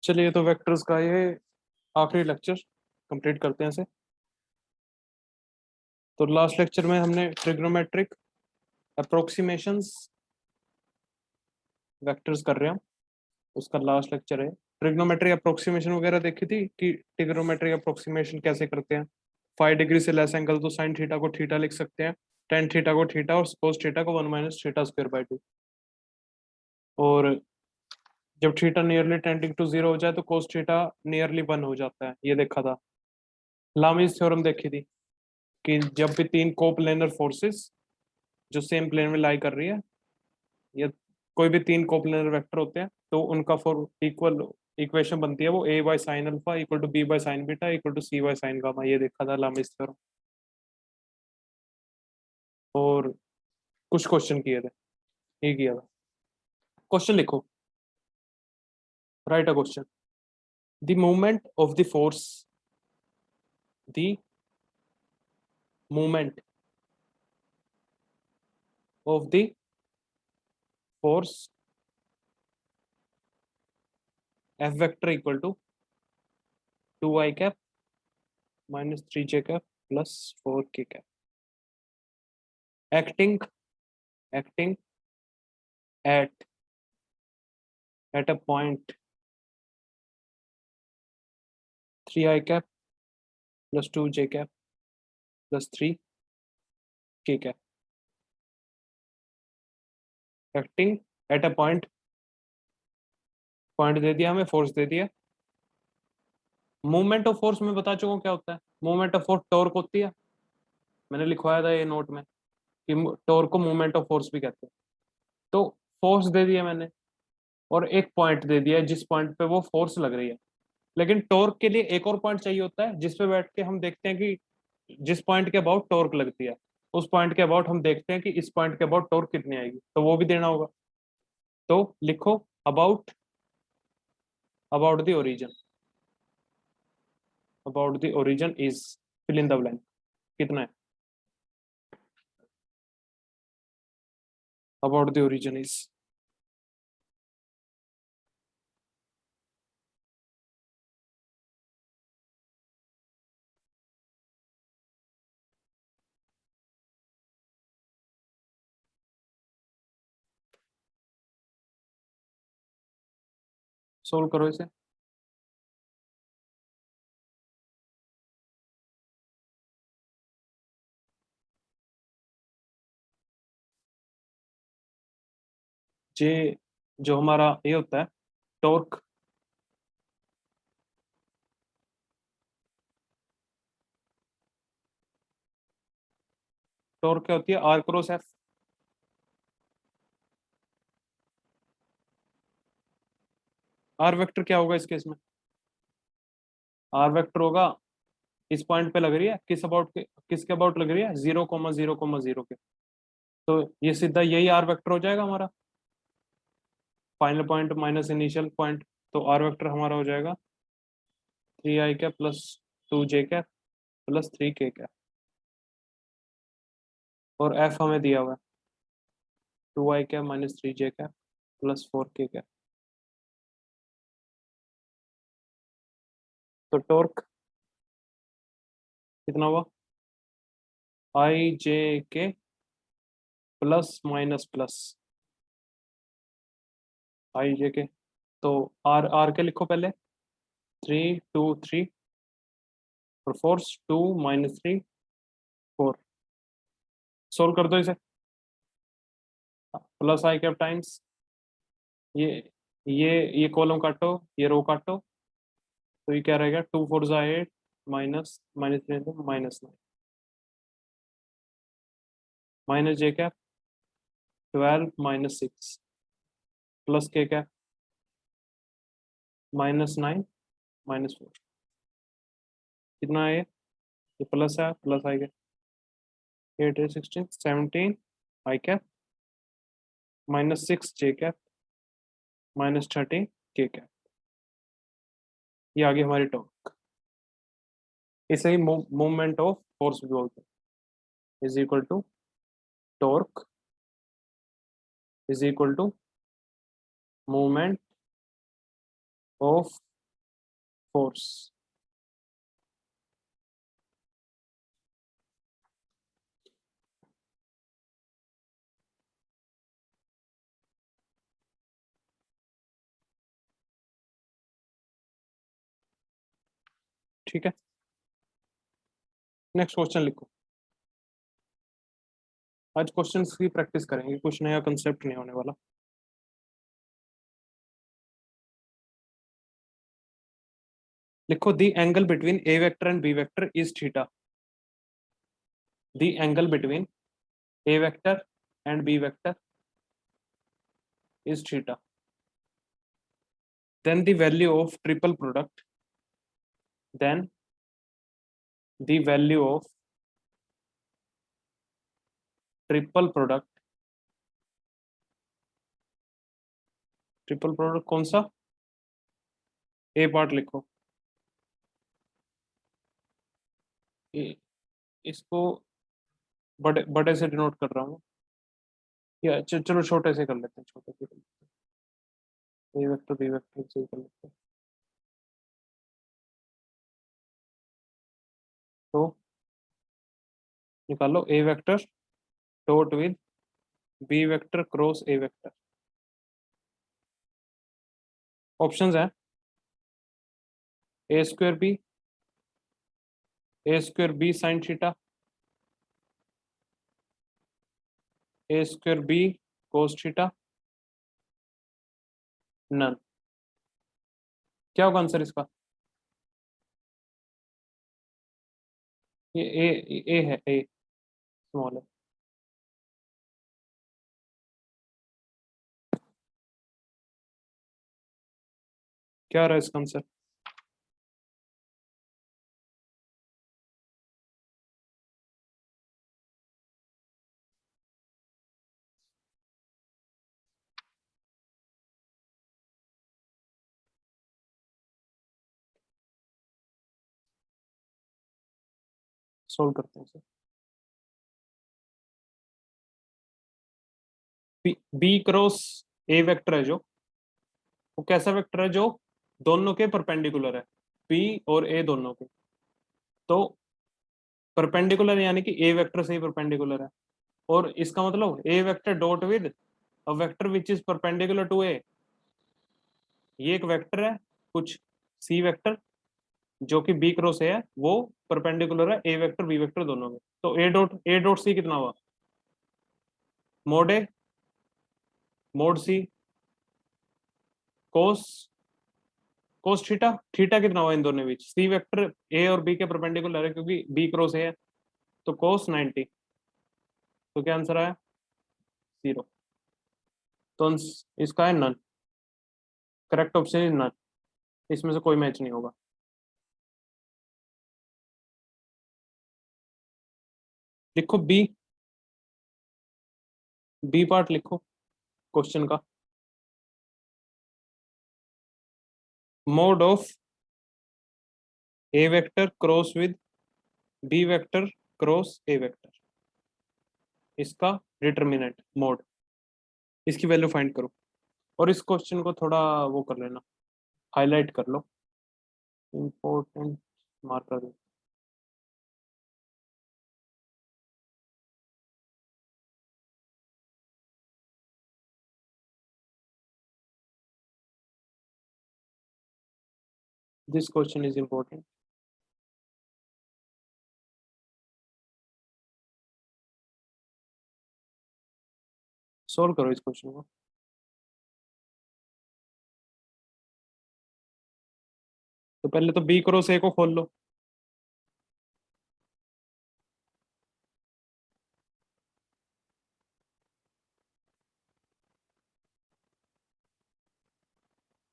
चलिए तो वेक्टर्स का ये आखिरी लेक्चर कंप्लीट करते हैं इसे। तो लास्ट लेक्चर में हमने ट्रिग्नोमेट्रिक अप्रोक्सीमेशंस वेक्टर्स कर रहे हैं, उसका लास्ट लेक्चर है। ट्रिग्नोमेट्रिक अप्रोक्सीमेशन वगैरह देखी थी कि ट्रिग्नोमेट्रिक अप्रोक्सीमेशन कैसे करते हैं। 5 डिग्री से लेस एंगल तो साइन थीटा को थीटा लिख सकते हैं, टेन थीटा को थीटा और कोस थीटा को 1 - θ² 2। और जब थीटा नियरली टेंडिंग टू 0 हो जाए तो कोस थीटा नियरली 1 हो जाता है, ये देखा था। लामीज थ्योरम देखी थी कि जब भी तीन कोप्लेनर फोर्सेस जो सेम प्लेन में लाई कर रही है, या कोई भी तीन कोप्लेनर वेक्टर होते हैं, तो उनका फॉर इक्वल इक्वेशन बनती है वो a by sine alpha equal to b by sine beta equal to c by sine gamma. ये देखा था लामीज थ्योरम। और कुछ क्वेश्चन किए थे, ये किया था। क्वेश्चन लिखो, write a question. The movement of the force, the movement of the force F vector equal to 2i cap minus 3j cap plus 4k cap acting at a point 3i cap plus 2j cap plus 3k cap acting at a point दे दिया हमें, force दे दिया। Movement of force में बता चुका हूँ क्या होता है। मूवमेंट ऑफ फोर्स टॉर्क होती है, मैंने लिखवाया था ये नोट में कि टॉर्क को मूवमेंट ऑफ फोर्स भी कहते हैं। तो फोर्स दे दिया मैंने और एक पॉइंट दे दिया जिस पॉइंट पे वो फोर्स लग रही है। लेकिन टॉर्क के लिए एक और पॉइंट चाहिए होता है जिस पे बैठ के हम देखते हैं कि जिस पॉइंट के अबाउट टॉर्क लगती है, उस पॉइंट के अबाउट हम देखते हैं कि इस पॉइंट के अबाउट टॉर्क कितनी आएगी, तो वो भी देना होगा। तो लिखो about about the origin, about the origin is fill in the blank. कितना है about the origin is? Solve करो इसे। जे जो हमारा ये होता है टॉर्क, टॉर्क क्या होती है? R cross F. R vector क्या होगा इस केस में? आर वेक्टर होगा इस पॉइंट पे लग रही है, किस अबाउट के, किसके अबाउट लग रही है? 0,0,0 के। तो ये सीधा यही आर वेक्टर हो जाएगा हमारा, final point minus initial point. तो आर वेक्टर हमारा हो जाएगा 3i cap plus 2j cap plus 3k cap. और एफ हमें दिया हुआ है 2i cap minus 3j cap plus 4k cap. तो टॉर्क कितना हुआ? आई जे के प्लस माइनस प्लस आई जे के। तो आर आर के लिखो पहले, 3 2 3 और फोर्स 2 - 3 4। सोल्व कर दो इसे। प्लस आई कैप टाइम्स ये ये कॉलम काटो, ये रो काटो, तो ये क्या रहेगा? 2 4 8 माइनस माइनस -9 माइनस जे कैप 12 - 6 प्लस के कैप -9 -4। कितना है ये प्लस है, प्लस आई कैप 8 8 16 17 आई कैप -6 जे कैप -13 के कैप। ये आ गई हमारी टॉर्क। इसे ही मूवमेंट ऑफ फोर्स भी बोलते हैं। Is equal to torque is equal to movement of force. ठीक है, नेक्स्ट क्वेश्चन लिखो। आज क्वेश्चंस की प्रैक्टिस करेंगे, कुछ नया कंसेप्ट नहीं होने वाला। लिखो, the angle between A vector and B vector is theta. The angle between A vector and B vector is theta. Then the value of triple product, then the value of triple product, triple product कौन सा? ए part लिखो। ए, इसको बड़े बड़े से denote कर रहा हूँ, या चलो छोटे से कर लेते हैं, छोटे से कर लेते हैं, ए वेक्टर बी वेक्टर से कर लेते हैं। तो निकालो a vector dot with B vector cross A vector. Options हैं a square b sine theta, a square b cos theta, none. क्या होगा आंसर इसका? ये ए है, ए स्मॉल है। क्या रहा इसका आंसर? सोल्व करते हैं सर। बी क्रॉस ए वेक्टर है जो, वो कैसा वेक्टर है? जो दोनों के परपेंडिकुलर है, बी और ए दोनों के। तो परपेंडिकुलर यानी कि ए वेक्टर से ही परपेंडिकुलर है, और इसका मतलब a vector dot with a vector which is perpendicular to a. ये एक वेक्टर है कुछ सी वेक्टर जो कि बी क्रॉस ए है, वो परपेंडिकुलर है ए वेक्टर बी वेक्टर दोनों में। तो ए डॉट सी कितना हुआ? Mode A mode C cos cos theta. Theta कितना हुआ इन दोनों बीच? सी वेक्टर ए और बी के परपेंडिकुलर है क्योंकि बी क्रॉस ए है, तो कोस 90। तो क्या आंसर आया? 0। तो इसका है none. Correct option is none. इसमें से कोई मैच नहीं होगा। लिखो बी पार्ट लिखो क्वेश्चन का। Mod of A vector cross with B vector cross A vector, इसका डिटर्मिनेंट मोड, इसकी वैल्यू फाइंड करो। और इस क्वेश्चन को थोड़ा वो कर लेना, हाईलाइट कर लो, important marker. This question is important. Solve करो इस क्वेश्चन को। तो पहले तो बी क्रॉस ए को खोल लो।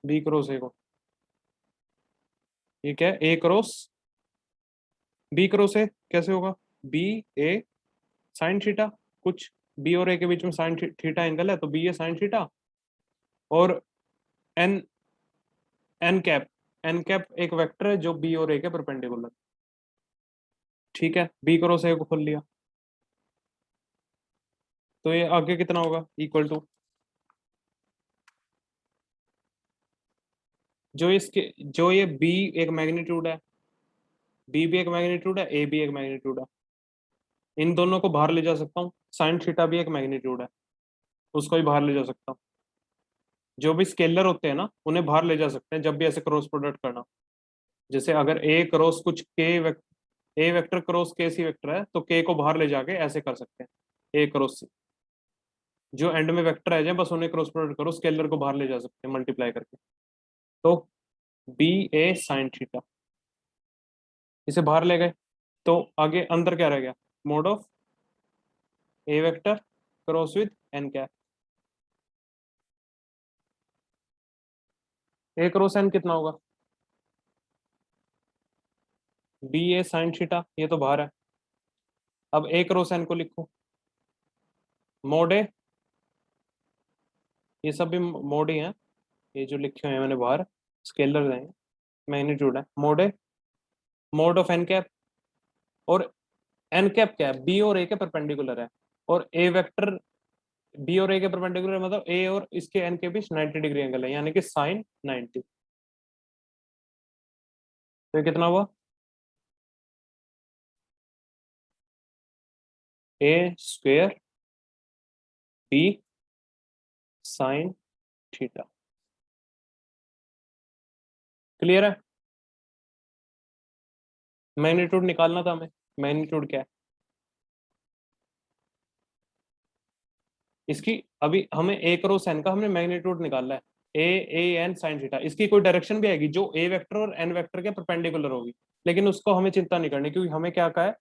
बी क्रॉस ए को, ये क्या है? ए क्रॉस बी क्रॉस ए कैसे होगा? बी ए साइन थीटा, कुछ बी और ए के बीच में साइन थीटा एंगल है, तो बी ए साइन थीटा। और एन एन कैप एक वेक्टर है जो बी और ए के परपेंडिकुलर। ठीक है, बी क्रॉस ए को खोल लिया, तो ये आगे कितना होगा? इक्वल टू जो ये बी एक मैग्नीट्यूड है, बी भी एक मैग्नीट्यूड है, ए भी एक मैग्नीट्यूड है, इन दोनों को बाहर ले जा सकता हूँ। साइन थीटा भी एक मैग्नीट्यूड है, उसको भी बाहर ले जा सकता हूँ। जो भी स्केलर होते हैं ना, उन्हें बाहर ले जा सकते हैं जब भी ऐसे क्रॉस प्रोडक्ट करना। जैसे अगर ए क्रॉस कुछ ए वेक्टर क्रॉस के सी वेक्टर है, तो के को बाहर ले जाके ऐसे कर सकते हैं, ए क्रॉस सी। जो एंड में वेक्टर आ जाए बस उन्हें क्रॉस प्रोडक्ट करो, स्केलर को बाहर ले जा सकते हैं मल्टीप्लाई करके। तो बी ए साइन थीटा, इसे बाहर ले गए, तो आगे अंदर क्या रह गया, mod of A vector cross with N cap. A cross N कितना होगा, बी ए साइन थीटा, ये तो बाहर है। अब ए क्रॉस एन को लिखो, मोड ए, ये सब भी मोड ही है, ये जो लिखे हुए हैं मैंने बाहर स्केलर हैं, मैग्नीट्यूड है, mod A, mod of N cap. और एन कैप क्या है, बी और ए के परपेंडिकुलर है, और ए वेक्टर बी और ए के परपेंडिकुलर मतलब ए और इसके एन के बीच 90 डिग्री एंगल है, यानी कि साइन 90। तो ये कितना हुआ, a square b sine theta. Clear है। मैग्नीट्यूड निकालना था हमें, मैग्नीट्यूड क्या है इसकी, अभी हमें ए क्रॉस एन का हमने मैग्नीट्यूड निकालना है, a A N sine theta. इसकी कोई डायरेक्शन भी आएगी जो ए वेक्टर और एन वेक्टर के परपेंडिकुलर होगी, लेकिन उसको हमें चिंता नहीं करनी, क्योंकि हमें क्या कहा है,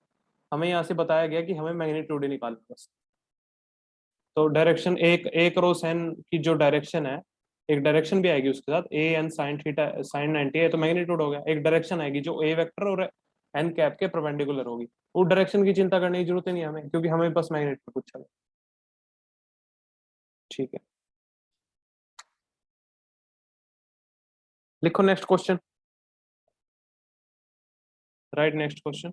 हमें यहाँ से बताया गया कि हमें मैग्नीट्यूड ही निकालना है बस। तो डायरेक्शन एक ए क्रॉस एन की जो डायरेक्शन है, एक डायरेक्शन भी आएगी उसके साथ, A N sine theta sine 90 है, तो मैग्नीट्यूड हो गया। एक डायरेक्शन आएगी जो ए वेक्टर और एन कैप के परपेंडिकुलर होगी, उस डायरेक्शन की चिंता करने की जरूरत ही नहीं है हमें, क्योंकि हमें बस मैग्नीट्यूड पूछा है। ठीक है, लिखो next question, right next question.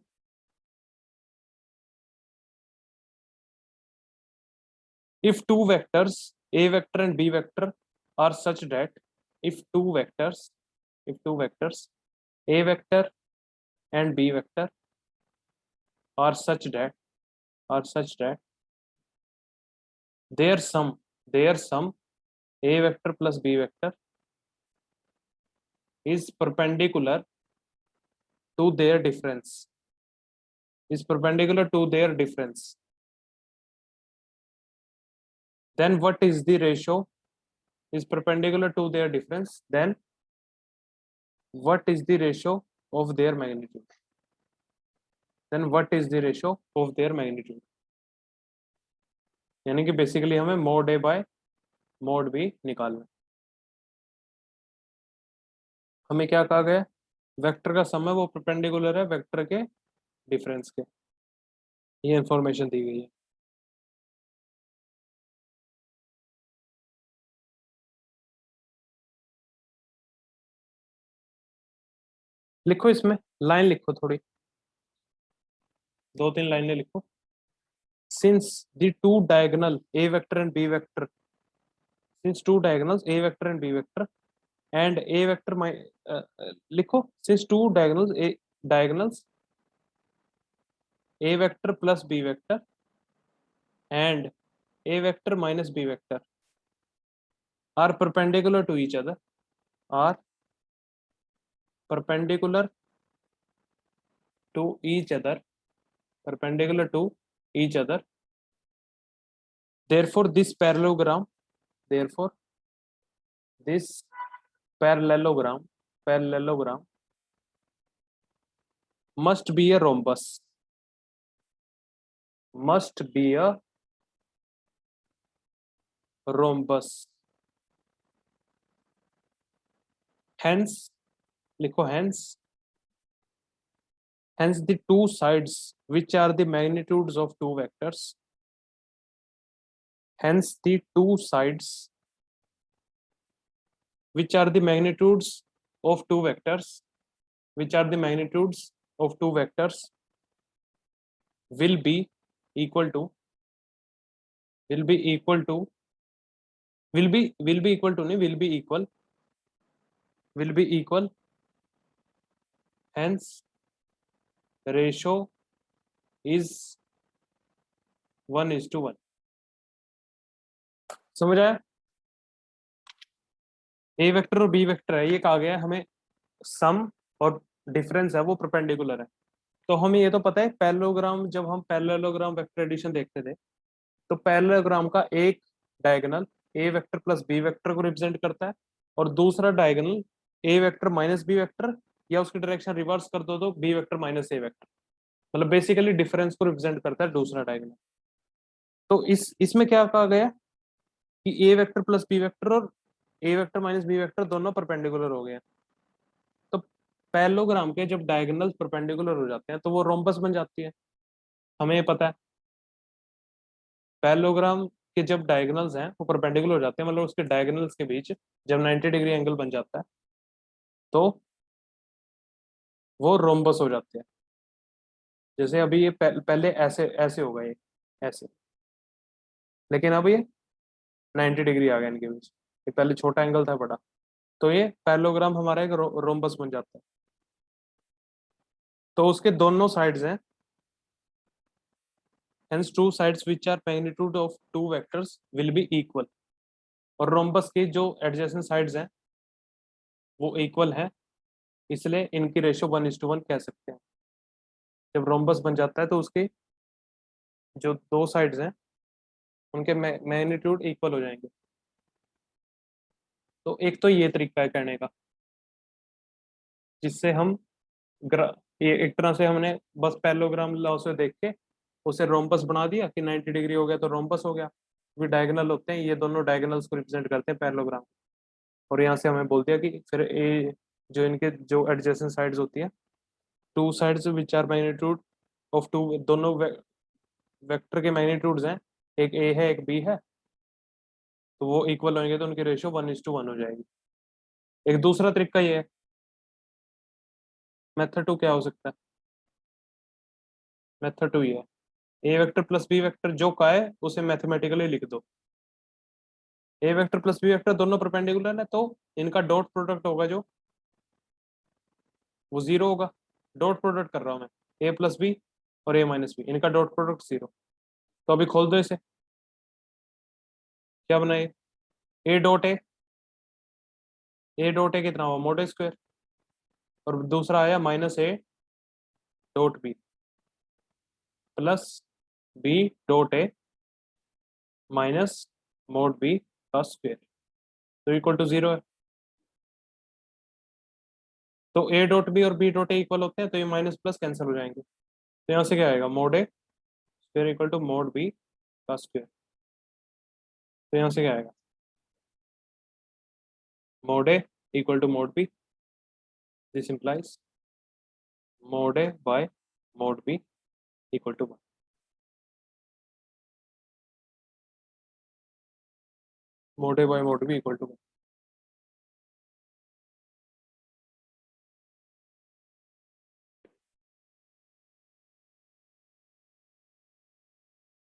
If two vectors a vector and b vector are such that if two vectors if two vectors a vector and b vector are such that their sum a vector plus b vector is perpendicular to their difference then what is the ratio is perpendicular to their difference then what is the ratio of their magnitude then what is the ratio of their magnitude। यानी कि basically हमें mode A by mod B निकालना है। हमें क्या कहा गया, vector का सम है वो परपेंडिकुलर है वेक्टर के डिफरेंस के, ये इंफॉर्मेशन दी गई है। लिखो इसमें लाइन लिखो थोड़ी, 2-3 लाइनें लिखो। since the two diagonal a vector and b vector since two diagonals a vector and b vector and a vector my लिखो since two diagonals a vector plus b vector and a vector minus b vector are perpendicular to each other are perpendicular to each other perpendicular to each other therefore this parallelogram therefore this parallelogram must be a rhombus hence लिखो hence the two sides which are the magnitudes of two vectors hence the two sides which are the magnitudes of two vectors which are the magnitudes of two vectors will be equal to will be equal to will be equal to नहीं will be equal will be equal, hence ratio is 1:1। समझ आया? ए vector और B vector है, ये कहा गया है हमें सम और डिफरेंस है वो परपेंडिकुलर है। तो हमें ये तो पता है पैरेललोग्राम, जब हम पैरेललोग्राम वेक्टर एडिशन देखते थे तो पैरेललोग्राम का एक diagonal A vector plus B vector को रिप्रेजेंट करता है और दूसरा diagonal A vector minus B vector, या उसकी डायरेक्शन रिवर्स कर दो तो B vector minus A vector, मतलब बेसिकली डिफरेंस को रिप्रेजेंट करता है दूसरा डायगोनल। तो इसमें क्या कहा गया कि ए वेक्टर प्लस बी वेक्टर और ए वेक्टर माइनस बी वेक्टर दोनों परपेंडिकुलर हो गए हैं। तो पैरेललोग्राम के जब डायगोनल परपेंडिकुलर हो जाते हैं तो वो रोम्बस बन जाती है, हमें ये पता है। पैरेललोग्राम के जब डायगोनल्स हैं वो परपेंडिकुलर हो जाते हैं, मतलब उसके डायगोनल्स के बीच जब 90 डिग्री एंगल बन जाता है तो वो रोम्बस हो जाते हैं। जैसे अभी ये पहले ऐसे ऐसे होगा, ये ऐसे, लेकिन अब ये 90 डिग्री आ गया इनके बीच, ये पहले छोटा एंगल था बड़ा, तो ये पैरेललोग्राम हमारा एक रोम्बस बन जाता है। तो उसके दोनों साइड्स हैं, hence two sides which are magnitude of two vectors will be equal, और रोम्बस की जो एडजेसेंट साइड्स हैं वो इक्वल है, इसलिए इनकी रेशियो 1:1 कह सकते हैं। जब रोम्बस बन जाता है तो उसके जो दो साइड्स हैं उनके मैग्नीट्यूड इक्वल हो जाएंगे। तो एक तो ये तरीका है कहने का, जिससे हम ये एक तरह से हमने बस पैरेललोग्राम लॉ से देख के उसे रोम्बस बना दिया कि 90 डिग्री हो गया तो रोम्बस हो गया। भी डायगोनल होते हैं, ये दोनों डायगोनल्स को रिप्रेजेंट करते हैं पैरेललोग्राम, और यहाँ से हमें बोल दिया कि फिर ए जो इनके जो एडजेसेंट साइड्स होती है, two sides which are magnitude of two, दोनों वेक्टर के मैग्नीट्यूड्स हैं, एक ए है एक बी है, तो वो इक्वल होंगे तो उनकी रेशियो 1:1 हो जाएगी। एक दूसरा तरीका ये है, मेथड टू क्या हो सकता है? मेथड टू ये है, ए वेक्टर प्लस बी वेक्टर जो का है उसे मैथमेटिकली लिख दो। ए वेक्टर प्लस बी वेक्टर दोनों परपेंडिकुलर है तो इनका डॉट प्रोडक्ट होगा जो वो जीरो होगा। डॉट प्रोडक्ट कर रहा हूं मैं, ए प्लस बी और ए माइनस बी, इनका डॉट प्रोडक्ट जीरो। तो अभी खोल दो इसे, क्या बनाए? ए डॉट ए, ए डॉट ए कितना हुआ मोड स्क्वायर, और दूसरा आया minus A dot B plus B dot A minus mod B का स्क्वायर, तो इक्वल टू जीरो है। तो ए डॉट बी और बी डॉट ए इक्वल होते हैं तो ये माइनस प्लस कैंसिल हो जाएंगे, तो यहाँ से क्या आएगा mod A square equal to mod B का स्क्वायर, तो यहाँ से क्या आएगा mod A equal to mod B, this implies mod A by mod B equal to 1। Mod A by mod B equal to 1।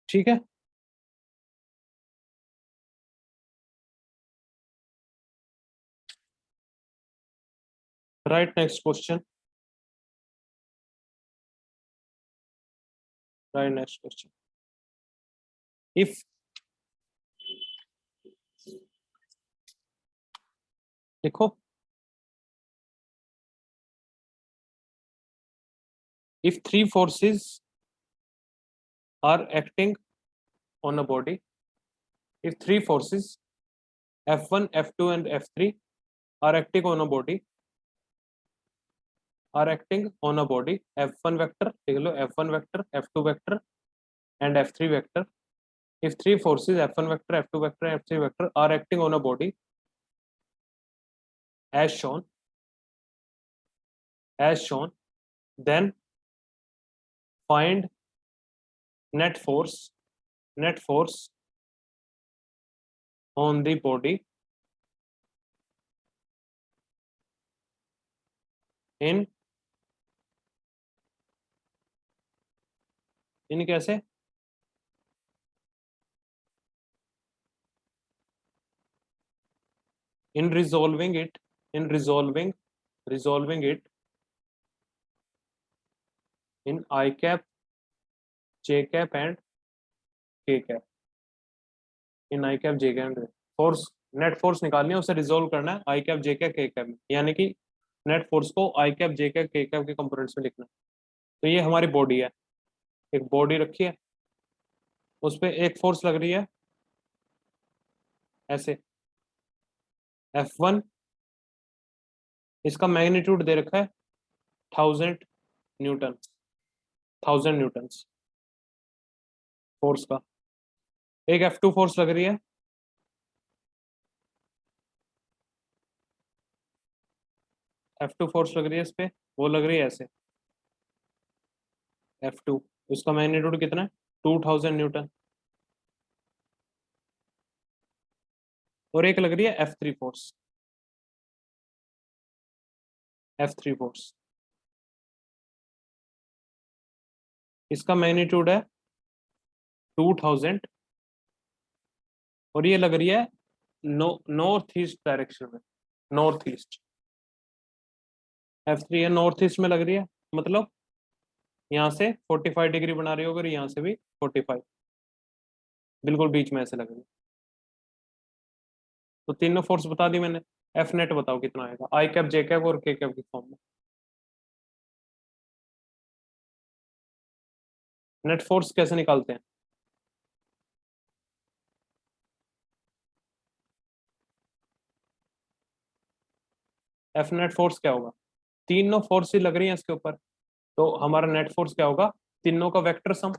ठीक है, right next question, right next question. If देखो, if three forces are acting on a body, if three forces F1, F2 and F3 are acting on a body, are acting on a body, F1 vector, देख लो F1 vector, F2 vector and F3 vector. If three forces F1 vector, F2 vector and F3 vector are acting on a body as shown, then find net force on the body in कैसे in resolving it in resolving it in I cap, J cap and K cap, in I cap, J cap force, net force निकालनी है, उसे resolve करना है आई cap, जे cap, के cap में, यानी कि नेट फोर्स को आई कैप, जे कैप, के कैप के कंपोनेंट्स में लिखना है। तो ये हमारी बॉडी है, एक बॉडी रखी है, उस पर एक फोर्स लग रही है ऐसे F1, इसका मैग्नीट्यूड दे रखा है 1000 न्यूटन, 1000 न्यूटन फोर्स का। एक F2 फोर्स लग रही है, F2 फोर्स लग रही है इस पे, वो लग रही है ऐसे F2, उसका मैग्नीट्यूड कितना है 2000 न्यूटन। और एक लग रही है F3 फोर्स, F3 फोर्स, इसका मैग्नीट्यूड है 2000, और ये लग रही है नॉर्थ ईस्ट डायरेक्शन में, नॉर्थ ईस्ट। F3 है, नॉर्थ ईस्ट में लग रही है, मतलब यहाँ से 45 डिग्री बना रही होगी, यहाँ से भी 45, बिल्कुल बीच में ऐसे लग रही है। तो तीनों फोर्स बता दी मैंने। एफ नेट बताओ कितना आएगा आई कैप, जे कैप और के कैप की फॉर्म में। नेट फोर्स कैसे निकालते हैं? एफ नेट फोर्स क्या होगा, तीनों फोर्स ही लग रही है इसके ऊपर, तो हमारा नेट फोर्स क्या होगा, तीनों का वेक्टर सम,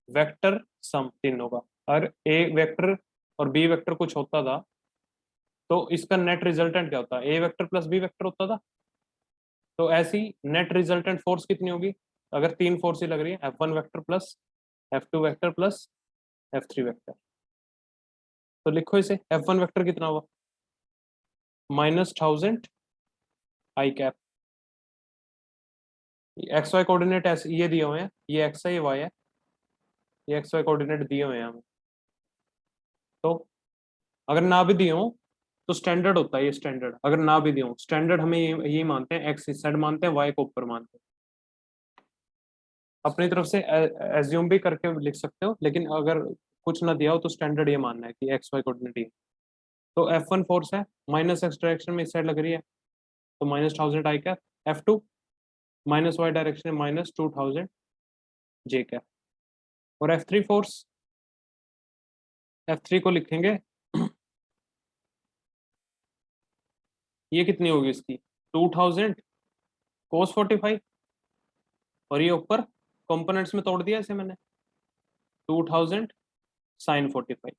वेक्टर सम तीनों का। अगर ए वेक्टर और बी वेक्टर कुछ होता था तो इसका नेट रिजल्टेंट क्या होता, ए वेक्टर प्लस बी वेक्टर होता था। तो ऐसी नेट रिजल्टेंट फोर्स कितनी होगी, अगर तीन फोर्स ही लग रही है, F1 vector plus F2 vector plus F3 vector. तो लिखो इसे, F1 वेक्टर कितना हुआ -1000 i cap, x Y coordinate ऐसे ये दिए हुए हैं, ये एक्स है ये वाई है, ये एक्स वाई कोऑर्डिनेट दिए हुए हैं हमें। तो अगर ना भी दिए हो तो स्टैंडर्ड होता है ये, स्टैंडर्ड अगर ना भी दिए हो, स्टैंडर्ड हमें ये मानते हैं, एक्स इस साइड मानते हैं, वाई को ऊपर मानते हैं। अपनी तरफ से एज्यूम भी करके लिख सकते हो, लेकिन अगर कुछ ना दिया हो तो स्टैंडर्ड ये मानना है कि एक्स वाई कोऑर्डिनेट ये। तो F1 फोर्स है माइनस एक्स डायरेक्शन में इस साइड लग रही है, तो -1000 i cap. F2 minus Y direction में -2000 जे कैप। और F3 फोर्स, F3 को लिखेंगे ये कितनी होगी इसकी 2000 कोस 45, और ये ऊपर कंपोनेंट्स में तोड़ दिया इसे मैंने 2000 साइन 45,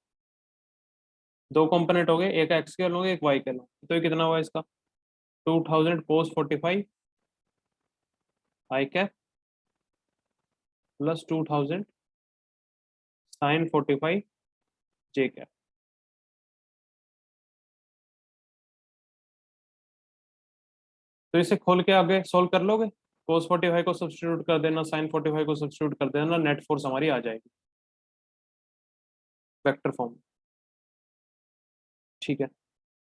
दो कंपोनेंट हो गए, एक एक्स के लोगे एक वाई के लोगे, तो ये कितना हुआ इसका 2000 कोस 45 आई कैप प्लस 2000 साइन 45 जे कैप। तो इसे खोल के आगे सोल्व कर लोगे, कोस 45 को सब्स्टिट्यूट कर देना, साइन 45 को सब्स्टिट्यूट कर देना, नेट फोर्स हमारी आ जाएगी वेक्टर फॉर्म। ठीक है,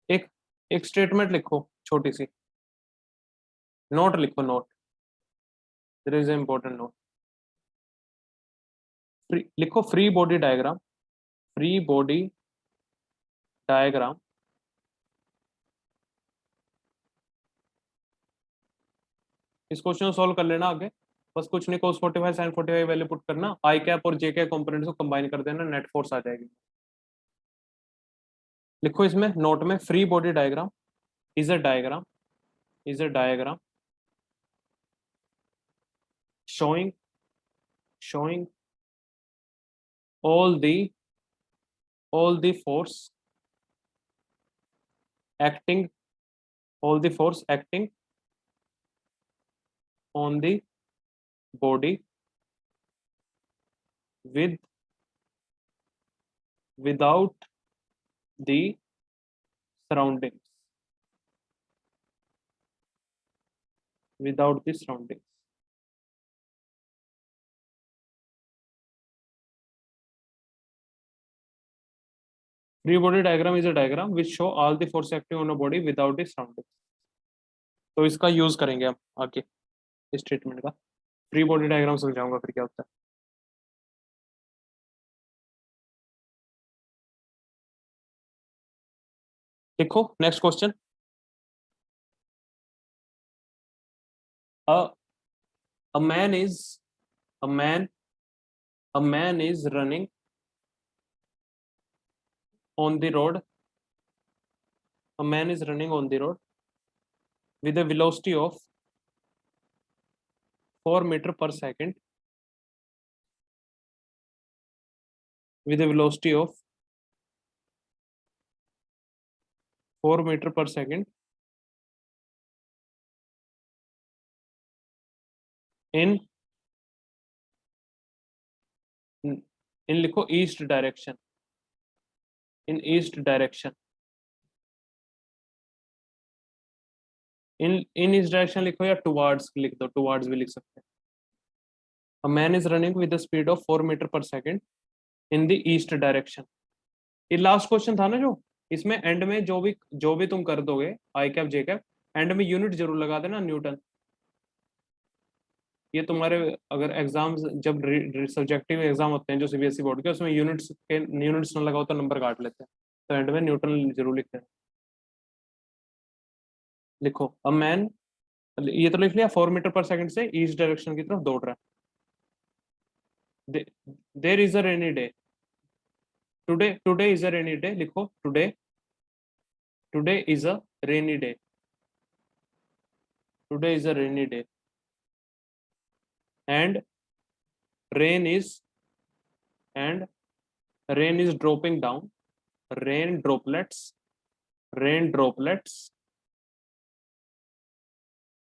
एक एक स्टेटमेंट लिखो छोटी सी, नोट लिखो, note, there is important note. लिखो free body diagram, free body diagram इस क्वेश्चन को सोल्व कर लेना आगे, बस कुछ नहीं, cos 45 sin 45 वैल्यू पुट करना, आई कैप और जे कैप कंपोनेंट्स को कंबाइन कर देना, नेट फोर्स आ जाएगी। लिखो इसमें नोट में, free body diagram is a diagram, is a diagram showing showing all the force acting, all the force acting on the body with without the surroundings, without the surroundings। Free body diagram is a diagram which show all the force acting on a body without the surrounding. तो इसका use करेंगे हम आगे इस treatment का। Free body diagram समझाऊंगा फिर क्या होता है। देखो next question. A a man is a man a man is running on the road. A man is running on the road with a velocity of 4 meter per second, with a velocity of 4 meter per second in in लिखो east direction, इन east direction, इन east direction लिखो या towards लिख दो, towards भी लिख सकते हैं। A man is running with a speed of 4 meter per second in the east direction। ये लास्ट क्वेश्चन था ना, जो इसमें एंड में जो भी तुम कर दोगे आई कैप जे कैप, एंड में यूनिट जरूर लगा देना न्यूटन। ये तुम्हारे अगर एग्जाम्स जब सब्जेक्टिव एग्जाम होते हैं जो सीबीएसई बोर्ड के, उसमें यूनिट्स ना लगाओ तो नंबर काट लेते हैं, तो एंड में न्यूटन जरूर लिखते हैं। लिखो अ मैन, ये तो लिख लिया 4 मीटर पर सेकंड से ईस्ट डायरेक्शन की तरफ दौड़ रहा है। There is a rainy day, today today is a rainy day, लिखो today, today is a rainy day, today is a rainy day and rain is and rain is dropping down, rain droplets, rain droplets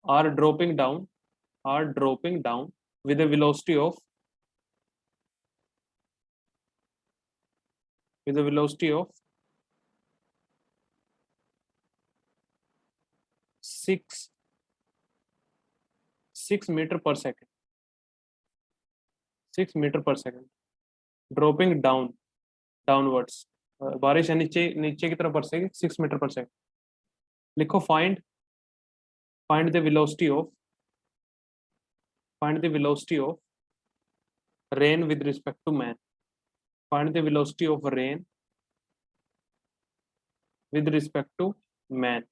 are dropping down, are dropping down with a velocity of, with a velocity of 6 meter per second, 6 meter per second, dropping down, downwards। बारिश है नीचे नीचे की तरफ बरसेगी 6 metre per second. लिखो find the velocity of, find the velocity of rain with respect to man, find the velocity of rain with respect to man,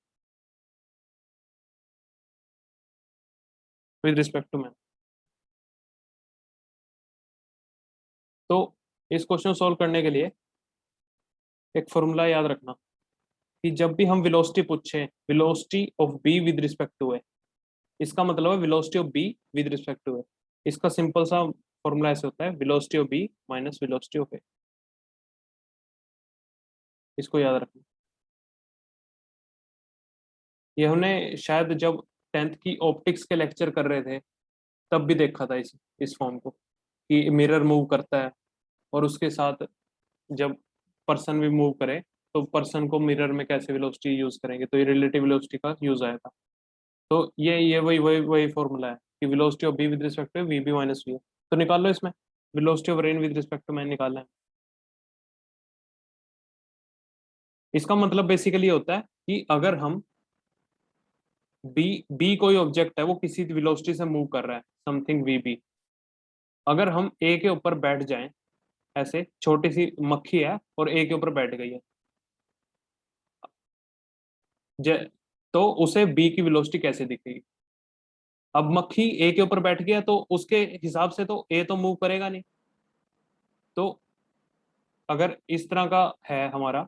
with respect to man. तो इस क्वेश्चन सॉल्व करने के लिए एक formula याद रखना कि जब भी हम वेलोसिटी पूछे, velocity of B with respect to a, इसका मतलब है velocity of B with respect to a. इसका सिंपल सा फॉर्मूला ऐसे होता है, velocity of b minus velocity of a. इसको याद रखना। ये हमने शायद जब 10th की ऑप्टिक्स के लेक्चर कर रहे थे तब भी देखा था इस फॉर्म को, कि मिरर मूव करता है और उसके साथ जब पर्सन भी मूव करे तो पर्सन को मिरर में कैसे वेलोसिटी यूज करेंगे, तो ये रिलेटिव वेलोसिटी का यूज आया था। तो ये वही वही वही फॉर्मूला है कि velocity of B with respect to V B minus V है। तो निकाल लो इसमें velocity of rain with respect to man निकालना है। इसका मतलब बेसिकली होता है कि अगर हम बी बी कोई ऑब्जेक्ट है वो किसी वेलोसिटी से मूव कर रहा है, समथिंग वी बी, अगर हम ए के ऊपर बैठ जाएं, ऐसे छोटी सी मक्खी है और ए के ऊपर बैठ गई है, ज- तो उसे बी की वेलोसिटी कैसे दिखेगी। अब मक्खी ए के ऊपर बैठ गया तो उसके हिसाब से तो ए तो मूव करेगा नहीं। तो अगर इस तरह का है हमारा,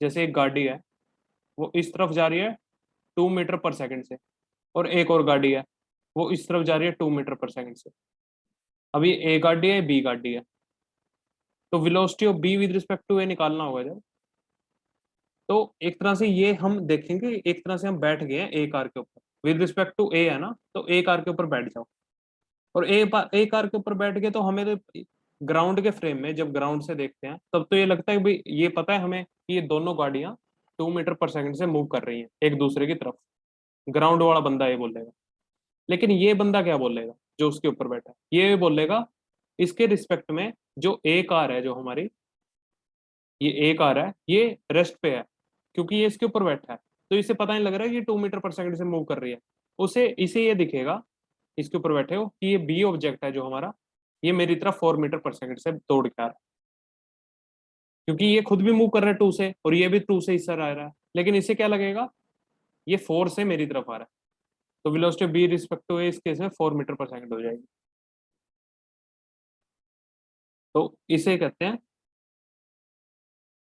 जैसे एक गाड़ी है वो इस तरफ जा रही है 2 मीटर पर सेकंड से, और एक और गाड़ी है वो इस तरफ जा रही है 2 मीटर पर सेकंड से। अभी ए गाड़ी है बी गाड़ी है, तो velocity of B with respect to a निकालना होगा जब। तो एक तरह से ये हम देखेंगे, एक तरह से हम बैठ गए हैं ए कार के ऊपर, विद रिस्पेक्ट टू ए है ना, तो ए कार के ऊपर बैठ जाओ। और ए कार के ऊपर बैठ गए तो हमें तो ग्राउंड के फ्रेम में जब ग्राउंड से देखते हैं तब तो ये लगता है कि भाई ये पता है हमें कि ये दोनों गाड़ियां 2 मीटर पर सेकंड से मूव कर रही हैं एक दूसरे की तरफ। ग्राउंड वाला बंदा ये बोलेगा, लेकिन ये बंदा क्या बोलेगा जो उसके ऊपर बैठा है, ये बोलेगा इसके रिस्पेक्ट में जो ए कार है जो हमारी, ये एक आ रहा है, ये रेस्ट पे है क्योंकि ये इसके ऊपर बैठा है, तो इसे पता नहीं लग रहा है कि 2 मीटर पर सेकंड से मूव कर रही है। उसे इसे ये दिखेगा इसके ऊपर बैठे हो कि ये बी ऑब्जेक्ट है जो हमारा, ये मेरी तरफ 4 मीटर पर सेकंड से दौड़ के आ रहा है, क्योंकि ये खुद भी मूव कर रहा है 2 से और ये भी 2 से इस तरह आ रहा है, लेकिन इसे क्या लगेगा, ये 4 से मेरी तरफ आ रहा है, तो वेलोसिटी बी रिस्पेक्ट टू ए इस केस में 4 मीटर पर सेकंड हो जाएगी। तो इसे कहते हैं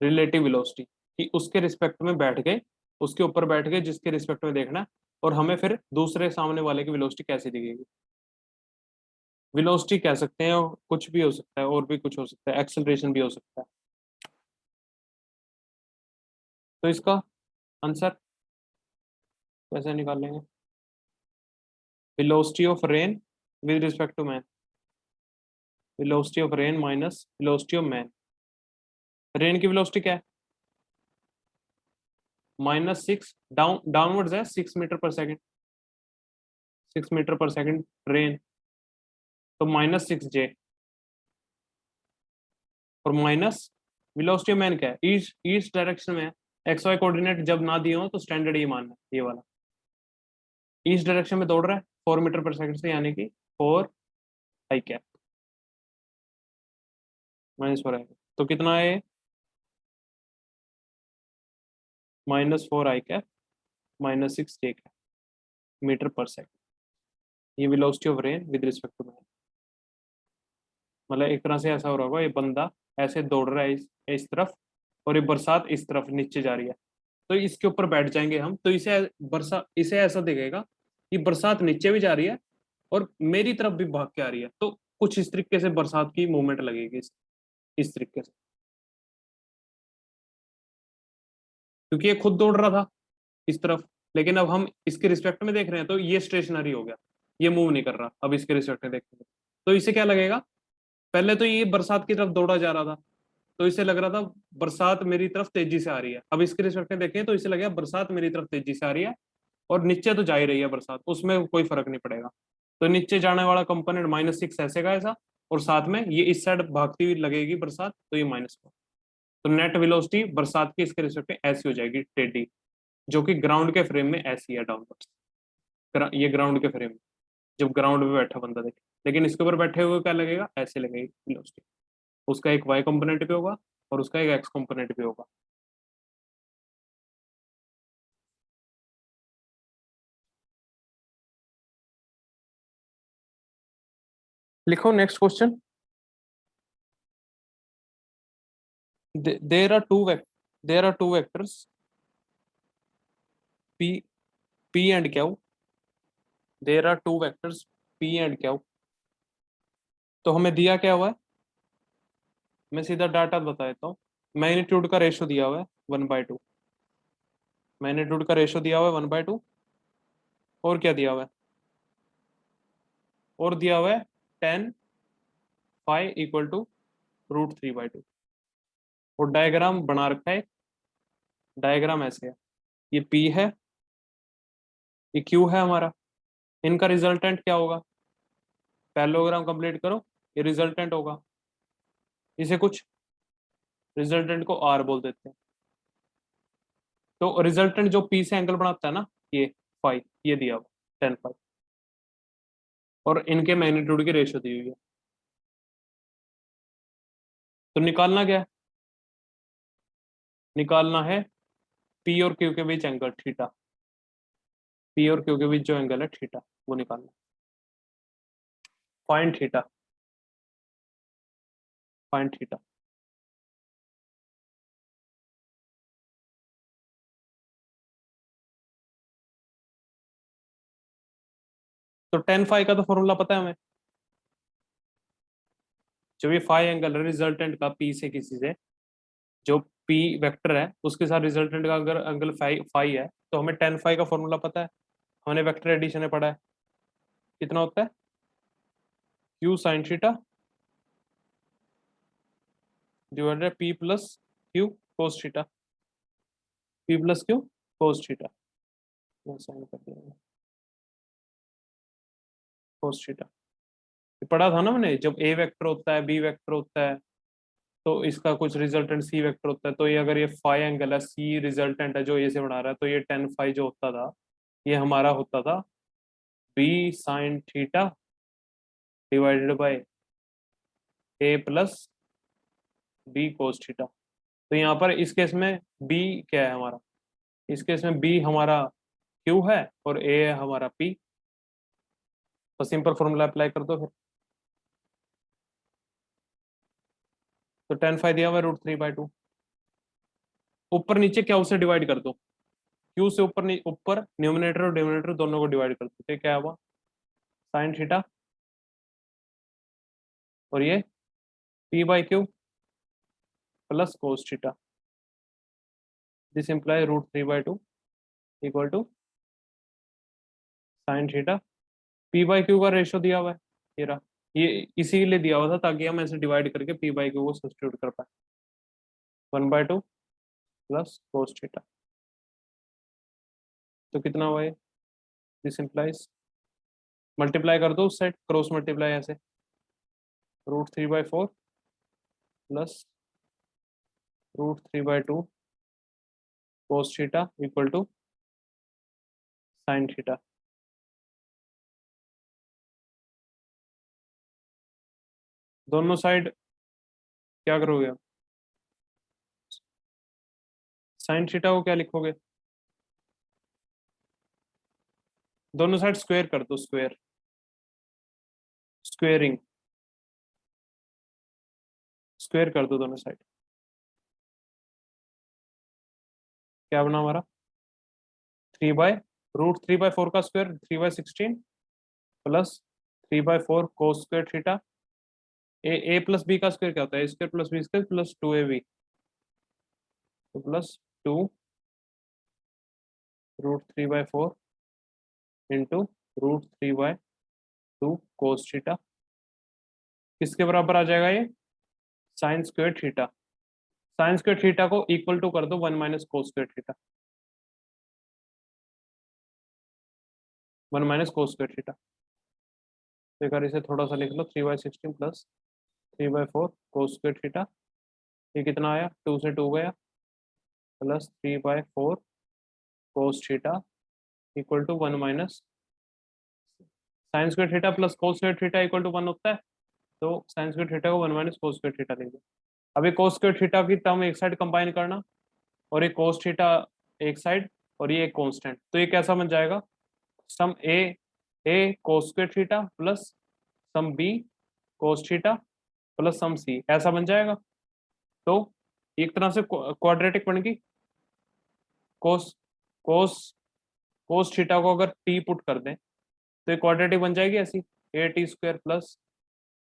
रिलेटिव वेलोसिटी, कि उसके रिस्पेक्ट में बैठ गए, उसके ऊपर बैठ गए जिसके रिस्पेक्ट में देखना है, और हमें फिर दूसरे सामने वाले की वेलोसिटी कैसे दिखेगी। वेलोसिटी कह सकते हैं, और कुछ भी हो सकता है, और भी कुछ हो सकता है, एक्सेलरेशन भी हो सकता है। तो इसका आंसर कैसे निकालेंगे, velocity of rain with respect to man, velocity of rain minus velocity of man. Rain की वेलोसिटी क्या है, -6, डाउनवर्ड्स है 6 metre per second, 6 metre per second rain, तो -6 J, और माइनस वेलोसिटी ऑफ मैन क्या है, ईस्ट ईस्ट डायरेक्शन में है, एक्स वाई कोऑर्डिनेट जब ना दिए हो तो स्टैंडर्ड ये मानना है, ये वाला ईस्ट डायरेक्शन में दौड़ रहा है 4 मीटर पर सेकंड से, यानी कि 4 i कैप, -4 i, तो कितना है, -4 i cap -6 J cap metre per second. ये velocity of rain with respect to man, मतलब एक तरह से ऐसा हो रहा होगा, ये बंदा ऐसे दौड़ रहा है इस तरफ, और ये बरसात इस तरफ नीचे जा रही है, तो इसके ऊपर बैठ जाएंगे हम, तो इसे ऐसा दिखेगा कि बरसात नीचे भी जा रही है और मेरी तरफ भी भाग के आ रही है, तो कुछ इस तरीके से बरसात की मूवमेंट लगेगी इस तरीके से, क्योंकि ये खुद दौड़ रहा था इस तरफ, लेकिन अब हम इसके रिस्पेक्ट में देख रहे हैं तो ये स्टेशनरी हो गया, ये मूव नहीं कर रहा, अब इसके रिस्पेक्ट में देखेंगे तो इसे क्या लगेगा, पहले तो ये बरसात की तरफ दौड़ा जा रहा था, तो इसे लग रहा था बरसात मेरी तरफ तेजी से आ रही है, अब इसके रिस्पेक्ट में देखें तो इसे लगेगा बरसात मेरी तरफ तेजी से आ रही है, और नीचे तो जा ही रही है बरसात, उसमें कोई फर्क नहीं पड़ेगा, तो नीचे जाने वाला कंपोनेंट -6 ऐसे का ऐसा, और साथ में ये इस साइड भागती हुई लगेगी बरसात, तो ये -4, तो नेट वेलोसिटी बरसात की इसके रिस्पेक्ट में ऐसी हो जाएगी टेडी, जो कि ग्राउंड के फ्रेम में ऐसी है डाउनवर्ड्स, ये ग्राउंड के फ्रेम में जब ग्राउंड में बैठा बंदा देखे, लेकिन इसके ऊपर बैठे हुए क्या लगेगा, ऐसे लगेगी वेलोसिटी, उसका एक वाई कंपोनेंट भी होगा और उसका एक एक्स कंपोनेंट भी होगा। लिखो next question. There are two there are two vectors p and q, there are two vectors p and q, तो हमें दिया क्या हुआ है, मैं सीधा डाटा बता देता हूँ, मैग्नीट्यूड का रेशो दिया हुआ है 1/2, मैग्नीट्यूड का रेशो दिया हुआ है 1/2, और क्या दिया हुआ है, और दिया हुआ है 10 फाइ इक्वल टू √3/2, और डायग्राम बना रखा है, डायग्राम ऐसे है, ये p है, ये q है हमारा, इनका रिजल्टेंट क्या होगा, पैरेललोग्राम कंप्लीट करो, ये रिजल्टेंट होगा, इसे कुछ रिजल्टेंट को r बोल देते हैं, तो रिजल्टेंट जो p से एंगल बनाता है ना, ये फाइ, ये दिया हुआ 10 फाइ, और इनके मैग्नीट्यूड की रेशियो दी हुई है, तो निकालना क्या है, निकालना है p और q के बीच एंगल थीटा, p और q के बीच जो एंगल है थीटा, वो निकालना, फाइंड थीटा, फाइंड थीटा। तो 10 फाइ का तो फॉर्मूला पता है हमें, जब ये फाइ एंगल है रिजल्टेंट का p से किसी से, जो p वेक्टर है उसके साथ रिजल्टेंट का अगर एंगल फाइ फाइ है, तो हमें 10 फाइ का फॉर्मूला पता है, हमने वेक्टर एडिशन में पढ़ा है, कितना होता है, q sine theta divided p plus q cos theta, p plus q cos theta, sine कर दिया कोस थीटा, पढ़ा था ना मैंने, जब a वेक्टर होता है b वेक्टर होता है, तो इसका कुछ रिजल्टेंट सी वेक्टर होता है। तो ये अगर ये फाई एंगल है, सी रिजल्टेंट है जो ए से बना रहा है, तो ये टेन फाई जो होता था ये हमारा होता था B sine theta divided by A plus B cos theta. तो यहाँ पर इस केस में बी क्या है हमारा, इस केस में बी हमारा क्यू है और ए है हमारा पी। तो सिंपल फॉर्मूला अप्लाई कर दो फिर। तो टेन फाइव दिया हुआ √3/2, ऊपर नीचे क्या उसे डिवाइड कर दो, क्यू से ऊपर ऊपर न्यूमिनेटर और डिनोमिनेटर दोनों को डिवाइड कर दो। तो क्या हुआ साइन थीटा और ये p/q plus cos theta. This implies √3/2 equal to sine theta. p/q का रेशियो दिया हुआ है ये रहा, ये इसीलिए दिया हुआ था ताकि हम ऐसे डिवाइड करके p/q को सब्स्टिट्यूट कर पाए। 1/2 प्लस कोस थीटा। तो कितना हुआ ये, दिस इंप्लाइज मल्टीप्लाई कर दो उस साइड, क्रॉस मल्टीप्लाई ऐसे √3/4 plus √3/2 cos theta equal to sine theta. दोनों साइड क्या करोगे, साइन थीटा को क्या लिखोगे, दोनों साइड स्क्वायर कर दो, स्क्वायर स्क्वेयरिंग स्क्वायर कर दो दोनों साइड। क्या बना हमारा 3/√3/4 का square 3/16 plus 3/4 cos square theta. A plus b का स्क्वायर क्या होता है, a square plus b square plus 2ab, तो प्लस 2√3/4 इंटू √3/2 कोस थीटा। किसके बराबर आ जाएगा ये, sine square theta. Sine square theta को इक्वल टू कर दो 1 minus cos square theta, 1 minus cos square theta. तो एक बार इसे थोड़ा सा लिख लो, 3/16 प्लस 3/4 कोस स्क्वायर थीटा। ये कितना आया, 2 से 2 गया, plus 3/4 cos theta equal to 1 minus sine square theta plus cos square theta equal to 1 होता है। तो साइन स्क्वायर थीटा को 1 माइनस कोस स्क्वायर थीटा लिख दो। अभी कोस स्क्वायर थीटा की टर्म एक साइड कंबाइन करना, और ये कोस थीटा एक साइड, और ये एक कांस्टेंट। तो ये कैसा बन जाएगा, some a cos square theta plus some b cos theta plus some c, ऐसा बन जाएगा। तो एक तरह से क्वाड्रेटिक बन गई। कोस कोस कोस थीटा को अगर टी पुट कर दें तो ये क्वाड्रेटिक बन जाएगी ऐसी, a t² plus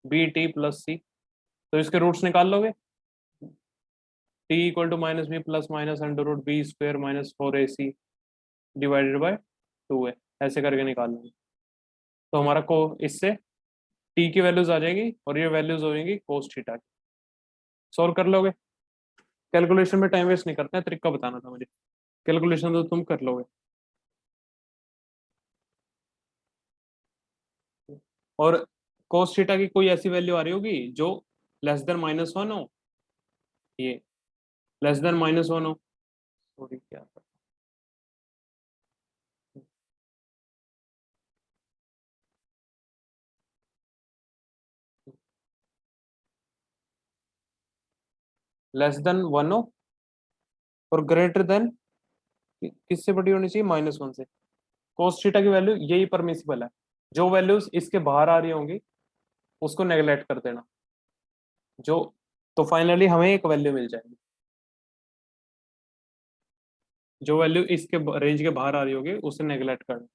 b t plus c. तो इसके रूट्स निकाल लोगे, t equal to -b plus minus √b² minus 4ac divided by 2a, ऐसे करके निकाल लेंगे। तो हमारा को इससे t की वैल्यूज आ जाएगी और ये वैल्यूज हो जाएंगी कोस थीटा की। सॉल्व कर लोगे, कैलकुलेशन में टाइम वेस्ट नहीं करते हैं, तरीका बताना था मुझे, कैलकुलेशन तो तुम कर लोगे। और कोस थीटा की कोई ऐसी वैल्यू आ रही होगी जो लेस देन -1 हो, ये लेस देन -1 हो, सॉरी क्या, लेस देन 1 हो और ग्रेटर देन किससे बड़ी होनी चाहिए, -1 से। कोस थीटा की वैल्यू यही परमिसिबल है, जो वैल्यूज इसके बाहर आ रही होंगी उसको नेग्लेक्ट कर देना, जो तो फाइनली हमें एक वैल्यू मिल जाएगी, जो वैल्यू इसके रेंज के बाहर आ रही होगी उसे नेग्लेक्ट करना,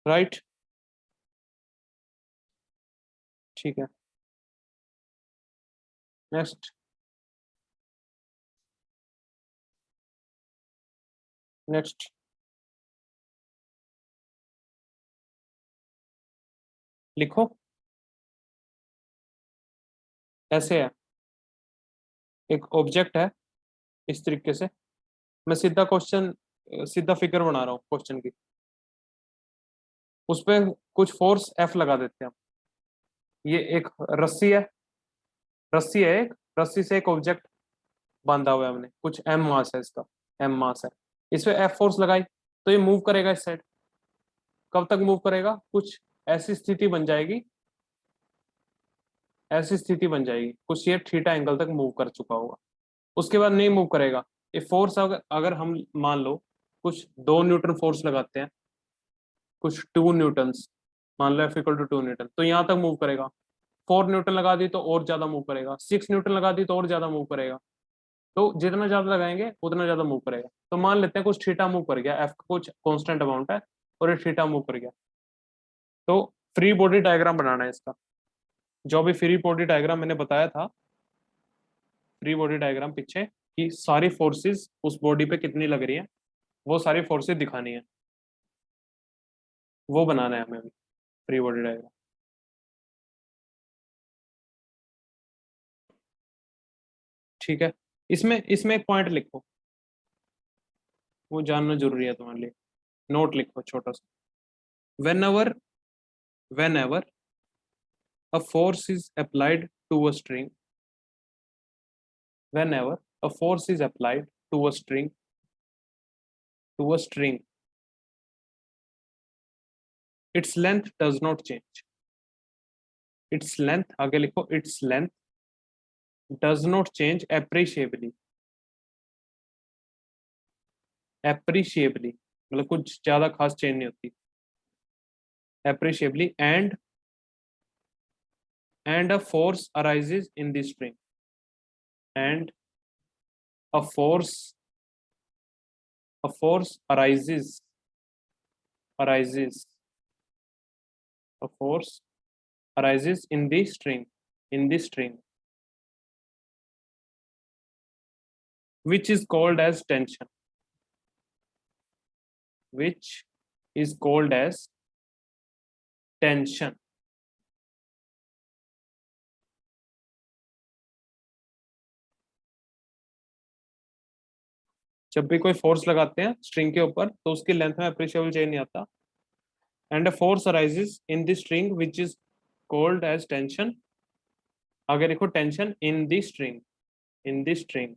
राइट। ठीक है, नेक्स्ट नेक्स्ट लिखो, ऐसे है, एक ऑब्जेक्ट है इस तरीके से, मैं सीधा क्वेश्चन सीधा फिगर बना रहा हूँ क्वेश्चन की, उस पर कुछ फोर्स F लगा देते हैं हम। ये एक रस्सी है, रस्सी है एक, रस्सी से एक ऑब्जेक्ट बांधा हुआ है हमने, कुछ एम मास है इसका, एम मास है, इस पे एफ फोर्स लगाई तो ये मूव करेगा इस साइड। कब तक मूव करेगा, कुछ ऐसी स्थिति बन जाएगी, ऐसी स्थिति बन जाएगी कुछ ये थीटा एंगल तक मूव कर चुका होगा, उसके बाद नहीं मूव करेगा। ये फोर्स अगर अगर हम मान लो कुछ 2 न्यूटन फोर्स लगाते हैं, कुछ 2 न्यूटन्स, मान लो F = 2 न्यूटन, तो यहाँ तक मूव करेगा। 4 न्यूटन लगा दी तो और ज्यादा मूव करेगा, 6 न्यूटन लगा दी तो और ज्यादा मूव करेगा। तो जितना ज्यादा लगाएंगे उतना ज्यादा मूव करेगा। तो मान लेते हैं कुछ थीटा मूव कर गया, एफ कुछ कांस्टेंट अमाउंट है और ये थीटा मूव कर गया। तो फ्री बॉडी डायग्राम बनाना है इसका, जो भी फ्री बॉडी डायग्राम मैंने बताया था, फ्री बॉडी डायग्राम पीछे कि सारी फोर्सेस उस बॉडी पे कितनी लग रही है, वो सारी फोर्सेस दिखानी है, वो बनाना है हमें फ्री बॉडी डायग्राम। ठीक है, इसमें इसमें एक पॉइंट लिखो, वो जानना जरूरी है तुम्हारे लिए, नोट लिखो छोटा सा। When ever, when ever a force is applied to a string, whenever a force is applied to a string, to a string, its length does not change, its length आगे लिखो, its length does not change appreciably, appreciably मतलब कुछ ज्यादा खास change नहीं होती, appreciably, and a force arises in the string, and a force, a force arises, arises, a force arises in the string, in the string, which is called as tension, which is called as tension। जब भी कोई force लगाते हैं string के ऊपर तो उसकी length में अप्रिशिएबल चेंज नहीं आता। And a force arises in the string which is called as tension, आगे लिखो tension in the string, in the string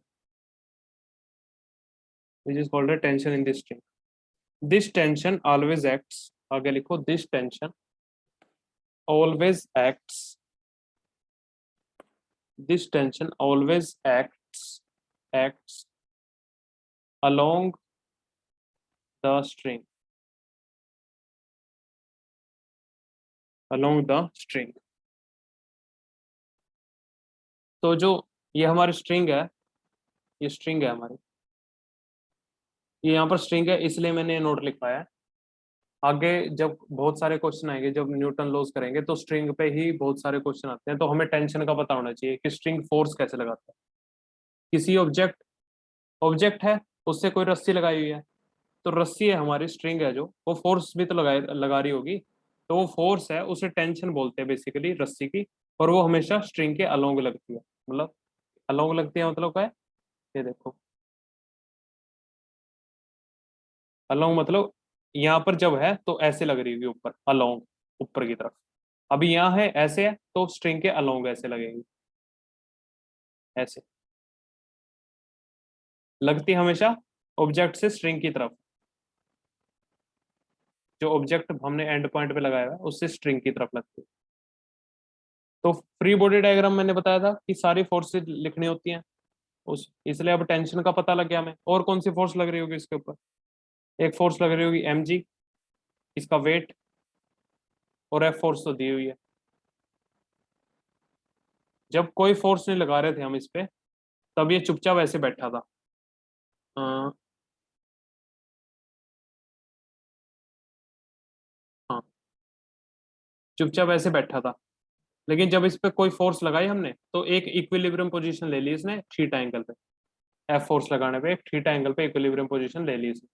which is called as tension in the string. This tension always acts, आगे लिखो this tension always acts, this tension always acts, acts along the string, along the string। तो जो ये हमारी string है, ये string है हमारी, ये यहाँ पर स्ट्रिंग है इसलिए मैंने नोट लिखवाया है। आगे जब बहुत सारे क्वेश्चन आएंगे, जब न्यूटन लॉज करेंगे तो स्ट्रिंग पे ही बहुत सारे क्वेश्चन आते हैं, तो हमें टेंशन का पता होना चाहिए कि स्ट्रिंग फोर्स कैसे लगाता है। किसी ऑब्जेक्ट, ऑब्जेक्ट है उससे कोई रस्सी लगाई हुई है, तो रस्सी है हमारी, स्ट्रिंग है जो, वो फोर्स भी तो लगा रही होगी, तो वो फोर्स है, उसे टेंशन बोलते हैं बेसिकली रस्सी की, और वो हमेशा स्ट्रिंग के अलोंग लगती है। मतलब अलोंग लगती है मतलब क्या है, ये देखो, अलोंग मतलब यहाँ पर जब है तो ऐसे लग रही होगी ऊपर, अलोंग, ऊपर की तरफ। अभी यहाँ है ऐसे है तो स्ट्रिंग के अलोंग ऐसे लगेगी, ऐसे लगती है हमेशा ऑब्जेक्ट से स्ट्रिंग की तरफ, जो ऑब्जेक्ट हमने एंड पॉइंट पे लगाया हुआ है उससे स्ट्रिंग की तरफ लगती है। तो फ्री बॉडी डायग्राम मैंने बताया था कि सारी फोर्सेज लिखनी होती हैं उस, इसलिए अब टेंशन का पता लग गया हमें। और कौन सी फोर्स लग रही होगी इसके ऊपर, एक फोर्स लग रही होगी mg, इसका वेट, और एफ फोर्स तो दी हुई है। जब कोई फोर्स नहीं लगा रहे थे हम इस पे, तब ये चुपचाप ऐसे बैठा था। हाँ, हाँ, चुपचाप ऐसे बैठा था। लेकिन जब इस पे कोई फोर्स लगाई हमने तो एक इक्विलिब्रियम पोजीशन ले ली इसने थीटा एंगल पे, एफ फोर्स लगाने पे एक थीटा एंगल पे इक्विलिब्रियम पोजीशन ले ली इसने।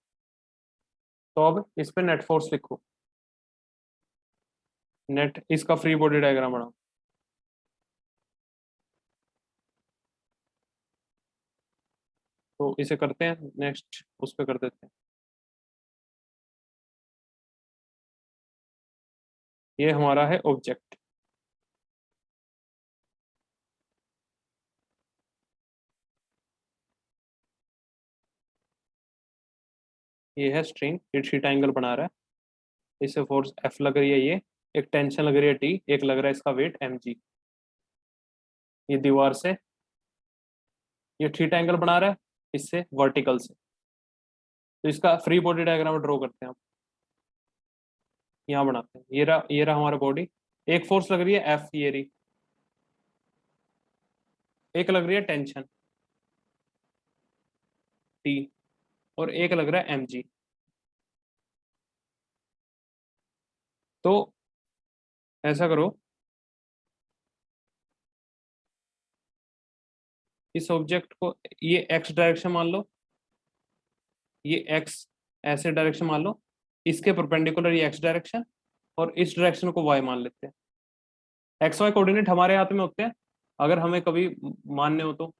तो अब इस पे नेट फोर्स लिखो, नेट इसका फ्री बॉडी डायग्राम बनाओ। तो इसे करते हैं, नेक्स्ट उस पे कर देते हैं। ये हमारा है ऑब्जेक्ट, ये है स्ट्रिंग, ये थीटा एंगल बना रहा है, इससे फोर्स एफ लग रही है, ये एक टेंशन लग रही है टी, एक लग रहा है इसका वेट एम जी। ये दीवार से ये थीटा एंगल बना रहा है, इससे वर्टिकल से। तो इसका फ्री बॉडी डायग्राम ड्रॉ करते हैं हम, यहाँ बनाते हैं। ये रहा हमारा बॉडी। एक फोर्स लग रही है एफ, ये रही, एक लग रही है टेंशन टी, और एक लग रहा है एम जी। तो ऐसा करो, इस ऑब्जेक्ट को ये एक्स डायरेक्शन मान लो, ये एक्स ऐसे डायरेक्शन मान लो, इसके परपेंडिकुलर ये एक्स डायरेक्शन, और इस डायरेक्शन को वाई मान लेते हैं। एक्स वाई कोऑर्डिनेट हमारे हाथ में होते हैं, अगर हमें कभी मानने हो तो।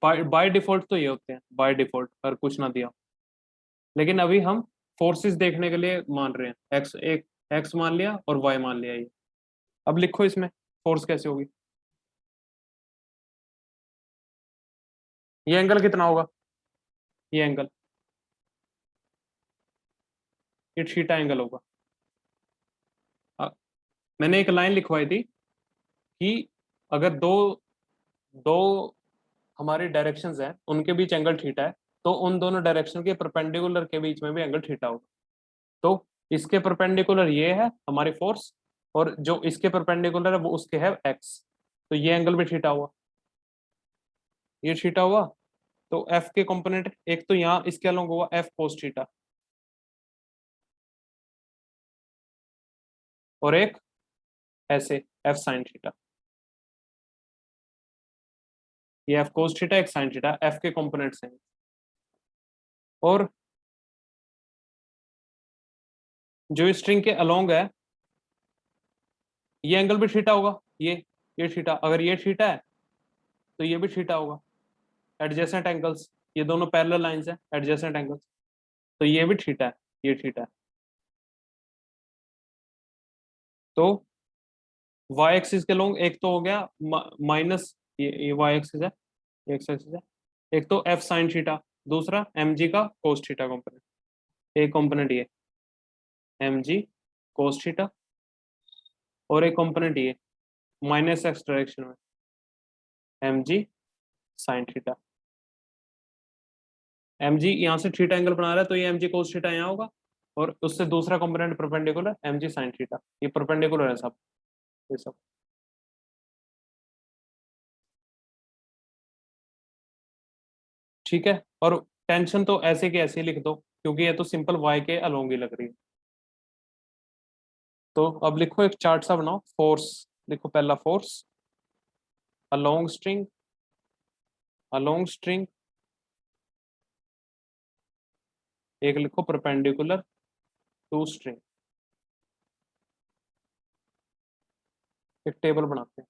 बाय डिफॉल्ट तो ये होते हैं, बाय डिफॉल्ट, अगर कुछ ना दिया। लेकिन अभी हम फोर्सेस देखने के लिए मान रहे हैं, एक्स एक एक्स मान लिया और वाई मान लिया ये। अब लिखो इसमें फोर्स कैसे होगी। ये एंगल कितना होगा, ये एंगल, ये थीटा एंगल होगा। मैंने एक लाइन लिखवाई थी कि अगर दो दो हमारी डायरेक्शंस हैं, उनके बीच एंगल थीटा है, तो उन दोनों डायरेक्शन के परपेंडिकुलर के बीच में भी एंगल थीटा होगा। तो इसके परपेंडिकुलर ये है हमारी फोर्स, और जो इसके परपेंडिकुलर है वो उसके है एक्स, तो ये एंगल भी थीटा हुआ, ये थीटा हुआ। तो एफ के कंपोनेंट एक तो यहाँ इसके अलोंग हुआ एफ कोस थीटा, और एक ऐसे एफ साइन थीटा। ये एफ कोस थीटा, एक साइन थीटा, एफ के कंपोनेंट्स हैं। और जो स्ट्रिंग के अलोंग है, ये एंगल भी थीटा होगा, ये थीटा, अगर ये थीटा है तो ये भी थीटा होगा। एडजेसेंट एंगल्स, ये दोनों पैरेलल लाइंस हैं, एडजेसेंट एंगल्स, तो ये भी थीटा है, ये थीटा है। तो वाई एक्सिस के लोग एक तो हो गया माइनस, ये वाई एक्सिस है, एक्स एक्सिस है, एक तो एफ साइन थीटा, दूसरा एम जी का कोस थीटा कॉम्पोनेंट। एक कॉम्पोनेंट ये एम जी कोस थीटा, और एक कॉम्पोनेंट ये माइनस एक्स डायरेक्शन में M G sine theta. M G यहाँ से थीटा एंगल बना रहा है, तो ये एम जी कोस थीटा यहाँ होगा, और उससे दूसरा component perpendicular M G sine theta, ये परपेंडिकुलर है सब, ये सब। ठीक है, और टेंशन तो ऐसे के ऐसे ही लिख दो, क्योंकि ये तो सिंपल वाई के अलोंग ही लग रही है। तो अब लिखो, एक चार्ट सा बनाओ, फोर्स लिखो, पहला force along string, along string, एक लिखो परपेंडिकुलर टू स्ट्रिंग। एक टेबल बनाते हैं।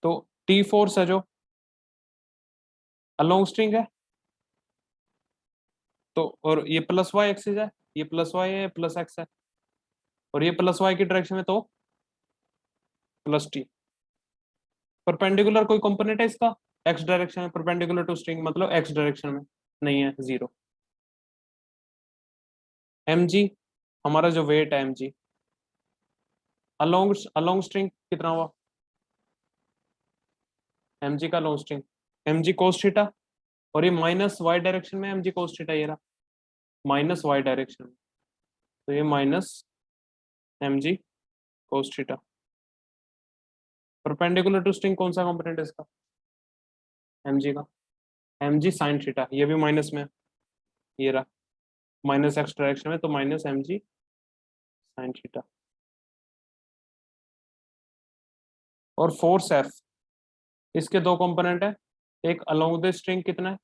तो टी फोर्स है जो अलोंग स्ट्रिंग है, तो और ये प्लस वाई एक्सिस है, ये प्लस वाई है, प्लस एक्स है, और ये प्लस वाई की डायरेक्शन में तो प्लस टी। परपेंडिकुलर कोई कंपोनेंट है इसका, एक्स डायरेक्शन में परपेंडिकुलर टू स्ट्रिंग, मतलब एक्स डायरेक्शन में नहीं है, जीरो। एम जी हमारा जो वेट है M G, along along string कितना हुआ, एम जी का long string M G cos theta, और ये माइनस वाई डायरेक्शन में एम जी कोस थीटा, ये रहा माइनस वाई डायरेक्शन में, तो ये minus M G cos theta. Perpendicular to string कौन सा कंपोनेंट है इसका, एम जी का, एम जी साइन थीटा, ये भी माइनस में है, ये रहा माइनस एक्स डायरेक्शन में, तो minus M G sine theta. और फोर्स एफ, इसके दो कंपोनेंट है, एक अलोंग द स्ट्रिंग कितना है,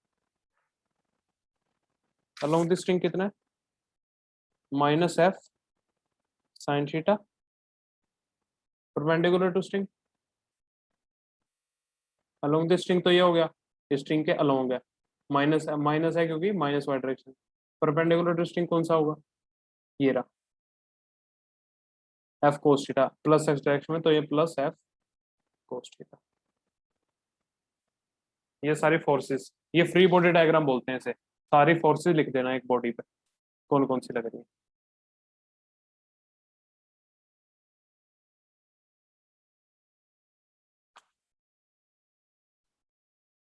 अलोंग द स्ट्रिंग कितना है, minus F sine theta, perpendicular to string, along the string तो ये हो गया, स्ट्रिंग के अलोंग है, माइनस माइनस है क्योंकि minus Y direction. Perpendicular to string कौन सा होगा, ये रहा F cos theta, plus X direction में, तो ये प्लस एफ कोस थीटा। ये सारी फोर्सेस, ये फ्री बॉडी डायग्राम बोलते हैं इसे। सारी फोर्सेस लिख देना एक बॉडी पे कौन कौन सी लग रही है।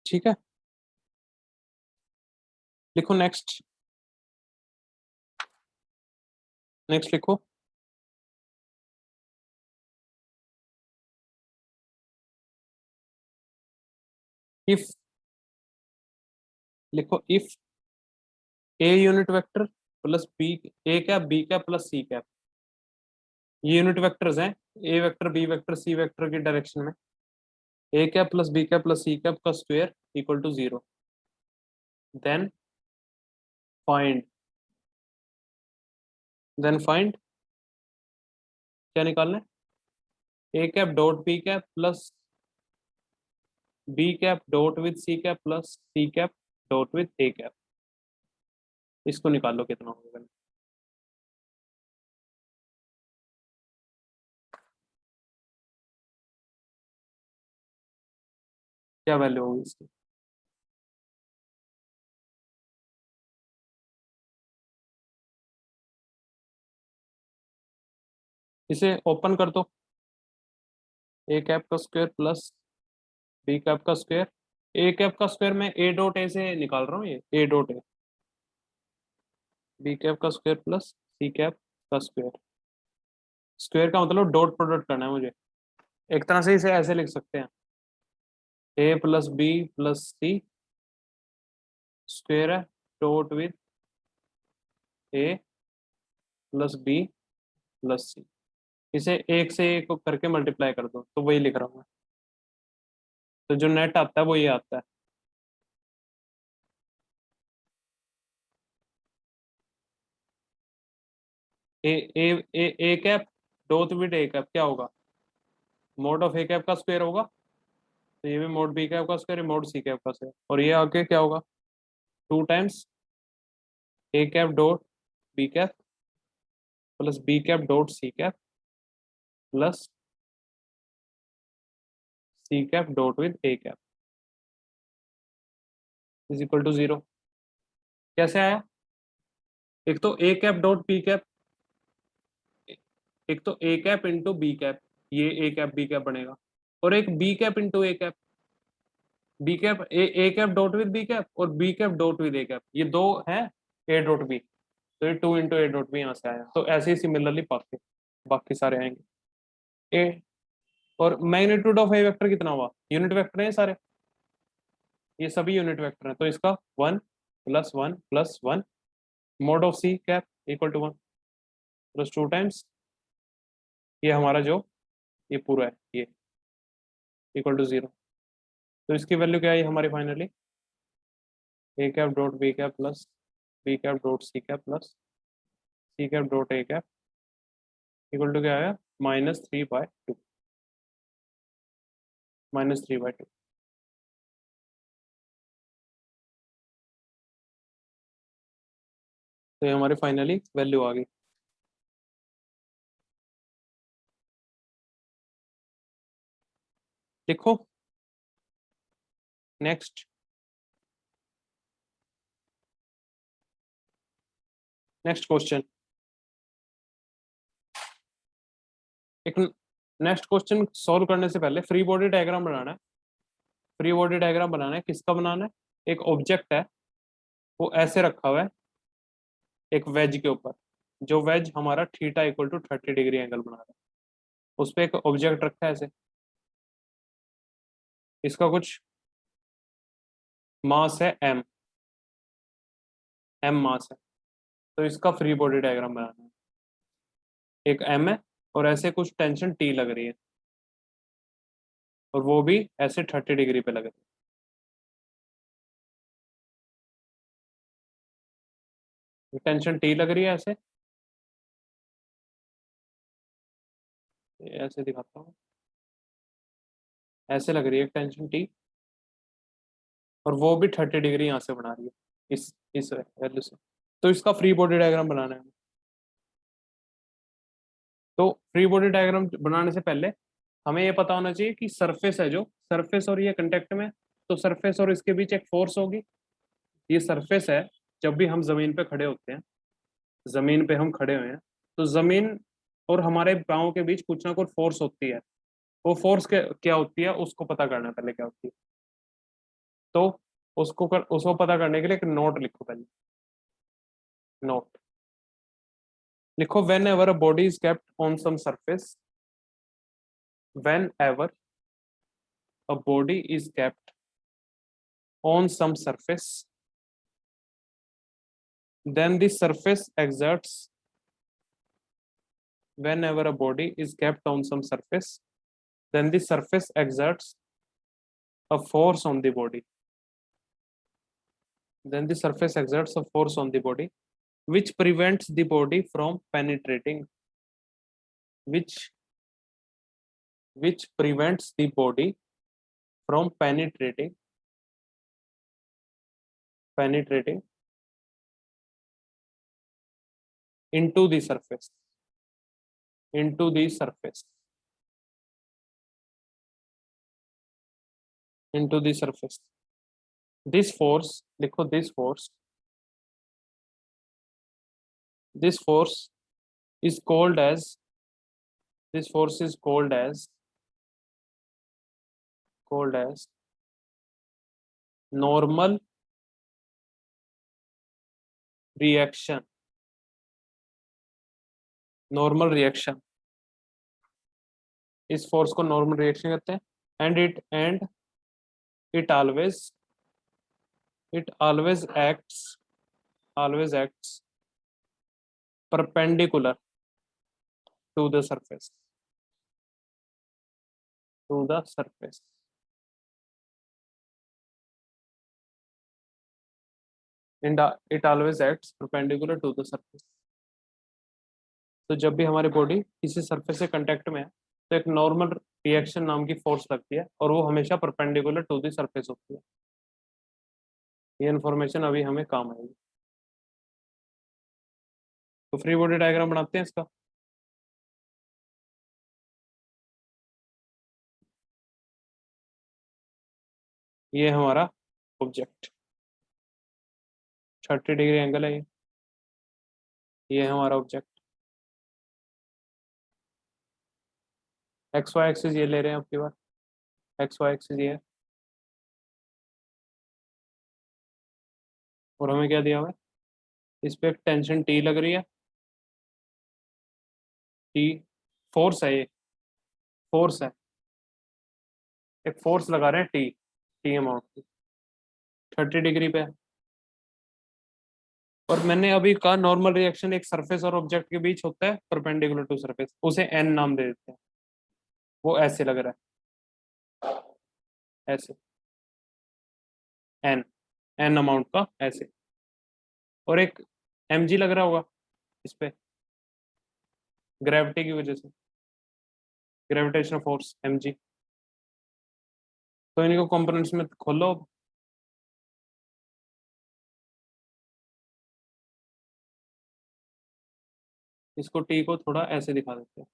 ठीक है, लिखो नेक्स्ट। नेक्स्ट लिखो। इफ, लिखो if a unit vector plus b, a cap b cap plus C cap, ये यूनिट वेक्टर्स हैं, a vector b vector c vector की डायरेक्शन में, a cap plus B cap plus C cap का square equal to 0, then find, then find क्या निकालना है, a cap dot B cap plus B cap dot with c cap plus C cap dot with a cap, इसको निकाल लो कितना होगा। क्या value होगी इसकी, इसे ओपन कर दो, ए कैप का स्क्वायर प्लस बी कैप का स्क्वायर, ए कैप का स्क्वायर मैं ए डॉट ए से निकाल रहा हूँ, ये A dot A, B cap का स्क्वायर प्लस सी कैप का स्क्वायर, स्क्वायर का मतलब डॉट प्रोडक्ट करना है मुझे। एक तरह से इसे ऐसे लिख सकते हैं, a plus b plus c square है dot with a plus b plus c, इसे एक से एक को करके मल्टीप्लाई कर दो तो वही लिख रहा हूँ मैं, तो जो नेट आता है वो ये आता है। A a a a cap dot with a cap क्या होगा, मोड ऑफ ए कैप का स्क्वायर होगा, तो ये भी मोड बी कैप का स्क्वायर, मोड सी कैप का स्क्वायर, और ये आगे क्या होगा, 2 times a cap dot B cap plus B cap dot C cap plus C cap dot with a cap is equal to 0। कैसे आया, एक तो a cap dot B cap, एक तो a cap into b cap, ये a cap b cap बनेगा, और एक b cap into a cap, b cap a cap dot with b cap और b cap dot with a cap, ये दो हैं ए डॉट बी, तो ये 2 इंटू ए डॉट बी यहाँ से आया, तो ऐसे ही सिमिलरली बाकी बाकी सारे आएंगे। ए और मैग्नीट्यूड ऑफ ए वेक्टर कितना हुआ, यूनिट वेक्टर है ये सारे, ये सभी यूनिट वेक्टर हैं, तो इसका 1 + 1 + 1, mod of C cap equal to 1 plus 2 times ये हमारा जो ये पूरा है ये इक्वल टू 0, तो इसकी वैल्यू क्या आई हमारी finally, A cap dot B cap plus B cap dot C cap plus C cap dot A cap equal to क्या आया, -3/2, -3/2। तो ये हमारी फाइनली वैल्यू आ गई। लिखो नेक्स्ट, नेक्स्ट क्वेश्चन, एक नेक्स्ट क्वेश्चन सॉल्व करने से पहले फ्री बॉडी डायग्राम बनाना है, फ्री बॉडी डायग्राम बनाना है, किसका बनाना है, एक ऑब्जेक्ट है वो ऐसे रखा हुआ है एक वेज के ऊपर, जो वेज हमारा theta equal to 30 degree angle बना रहा है, उस पर एक ऑब्जेक्ट रखा है ऐसे, इसका कुछ मास है एम, एम मास है, तो इसका फ्री बॉडी डायग्राम बनाना है, एक एम है और ऐसे कुछ टेंशन टी लग रही है, और वो भी ऐसे 30 डिग्री पे लग रही है, टेंशन टी लग रही है ऐसे, ऐसे दिखाता हूँ, ऐसे लग रही है टेंशन टी, और वो भी 30 डिग्री यहाँ से बना रही है इस वैल्यू से, तो इसका फ्री बॉडी डायग्राम बनाना है। तो फ्री बॉडी डायग्राम बनाने से पहले हमें ये पता होना चाहिए कि सरफेस है जो सरफेस और ये कंटेक्ट में तो सरफेस और इसके बीच एक फोर्स होगी। ये सरफेस है, जब भी हम जमीन पे खड़े होते हैं, जमीन पे हम खड़े हुए हैं, तो जमीन और हमारे पाँव के बीच कुछ ना कुछ फोर्स होती है। वो फोर्स क्या होती है उसको पता करना है पहले क्या होती है। तो उसको पता करने के लिए एक नोट लिखो पहले। नोट लिखो, whenever a body is kept on some surface, whenever a body is kept on some surface, then the surface exerts, whenever a body is kept on some surface, then the surface exerts a force on the body, then the surface exerts a force on the body which prevents the body from penetrating, which prevents the body from penetrating into the surface, into the surface, into the surface. This force, लिखो, this force is called as, this force is called as normal reaction, normal reaction. इस force को normal reaction कहते हैं। And it always acts perpendicular to the surface, to the surface. And it always acts perpendicular to the surface. तो जब भी हमारी body किसी surface से कांटेक्ट में है, तो एक नॉर्मल रिएक्शन नाम की फोर्स लगती है, और वो हमेशा परपेंडिकुलर टू द सरफेस होती है। ये इन्फॉर्मेशन अभी हमें काम आएगी। तो फ्री बॉडी डायग्राम बनाते हैं इसका। ये हमारा ऑब्जेक्ट 30 डिग्री एंगल है। ये हमारा ऑब्जेक्ट, एक्स वाई एक्सिस ये ले रहे हैं आपकी बार, एक्स वाई एक्सिस ये है, और हमें क्या दिया हुआ है, इस पे एक टेंशन टी लग रही है, टी फोर्स है, ये फोर्स है, एक फोर्स लगा रहे हैं टी, टी अमाउंट की 30 डिग्री पे है। और मैंने अभी कहा नॉर्मल रिएक्शन एक सरफेस और ऑब्जेक्ट के बीच होता है परपेंडिकुलर टू सरफेस, उसे एन नाम दे देते हैं। वो ऐसे लग रहा है, ऐसे, एन, एन अमाउंट का ऐसे, और एक एम जी लग रहा होगा इस पे, ग्रेविटी की वजह से, ग्रेविटेशनल फोर्स एम जी। तो इनको कंपोनेंट्स में खोलो। इसको टी को थोड़ा ऐसे दिखा देते हैं,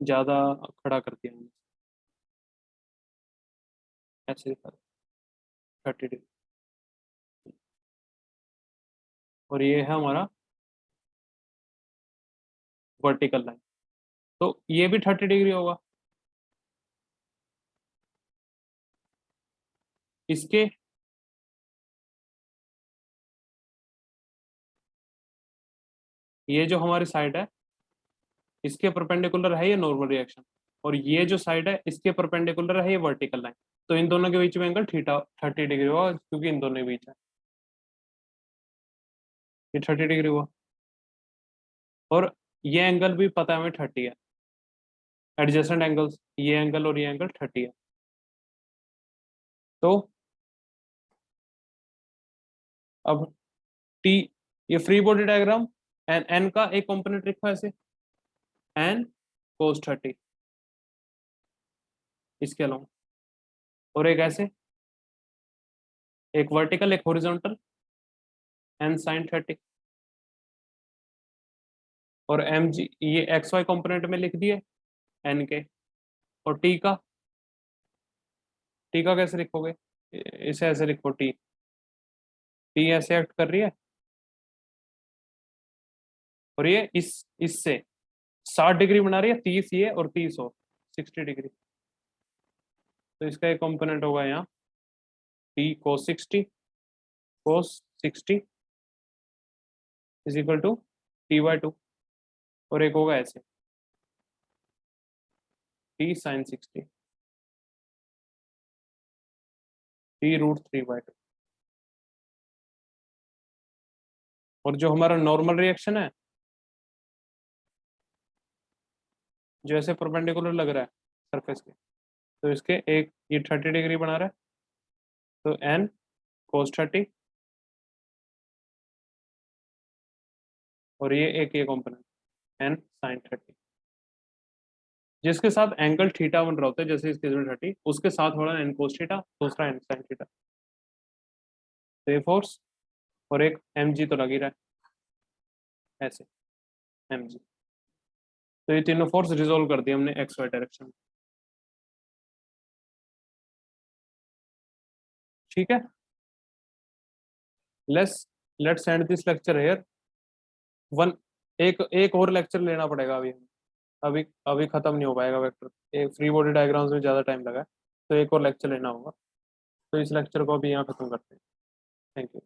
ज्यादा खड़ा कर दिया हमने, ऐसे दिखा देते 30 डिग्री। और ये है हमारा वर्टिकल लाइन, तो ये भी 30 डिग्री होगा। इसके ये जो हमारी साइड है, इसके परपेंडिकुलर है ये नॉर्मल रिएक्शन, और ये जो साइड है इसके परपेंडिकुलर है ये वर्टिकल लाइन। तो इन दोनों के बीच में एंगल थीटा 30 डिग्री हुआ, क्योंकि इन दोनों के बीच है, ये 30 डिग्री हुआ। और ये एंगल भी पता है हमें 30 है, एडजेसेंट एंगल्स, ये एंगल और ये एंगल 30 है। तो अब टी, ये free body diagram, N N का एक कंपोनेंट लिखो ऐसे, एन कोस 30, इसके अलावा, और एक ऐसे, एक वर्टिकल एक हॉरिजॉन्टल, एन साइन 30। और एम जी ये एक्स वाई कंपोनेंट में लिख दिए एन के। और टी का कैसे लिखोगे, इसे ऐसे लिखो टी, टी ऐसे एक्ट कर रही है और ये इससे 60 डिग्री बना रही है, 30 ये और 30 और 60 डिग्री। तो इसका एक कंपोनेंट होगा यहाँ T cos 60 is equal to T/2, और एक होगा ऐसे टी sin 60 T√3/2। और जो हमारा नॉर्मल रिएक्शन है, जो ऐसे परपेंडिकुलर लग रहा है सरफेस के, तो इसके एक ये 30 डिग्री बना रहा है, तो n cos 30 और ये एक ये कॉम्पोनेंट n sin 30, जिसके साथ एंगल थीटा बन रहा होता है, जैसे इस केस में 30, उसके साथ हो रहा है n cos थीटा, दूसरा n sin थीटा। तो ये फोर्स और एक mg तो लग ही रहा है ऐसे mg। तो ये तीनों फोर्स रिजोल्व कर दिए हमने एक्स वाई डायरेक्शन में। ठीक है, let's end this lecture here. One एक एक और लेक्चर लेना पड़ेगा अभी, अभी अभी खत्म नहीं हो पाएगा वेक्टर, एक फ्री बॉडी डायग्राम्स में ज़्यादा टाइम लगा है, तो एक और लेक्चर लेना होगा। तो इस लेक्चर को अभी यहाँ खत्म करते हैं। Thank you.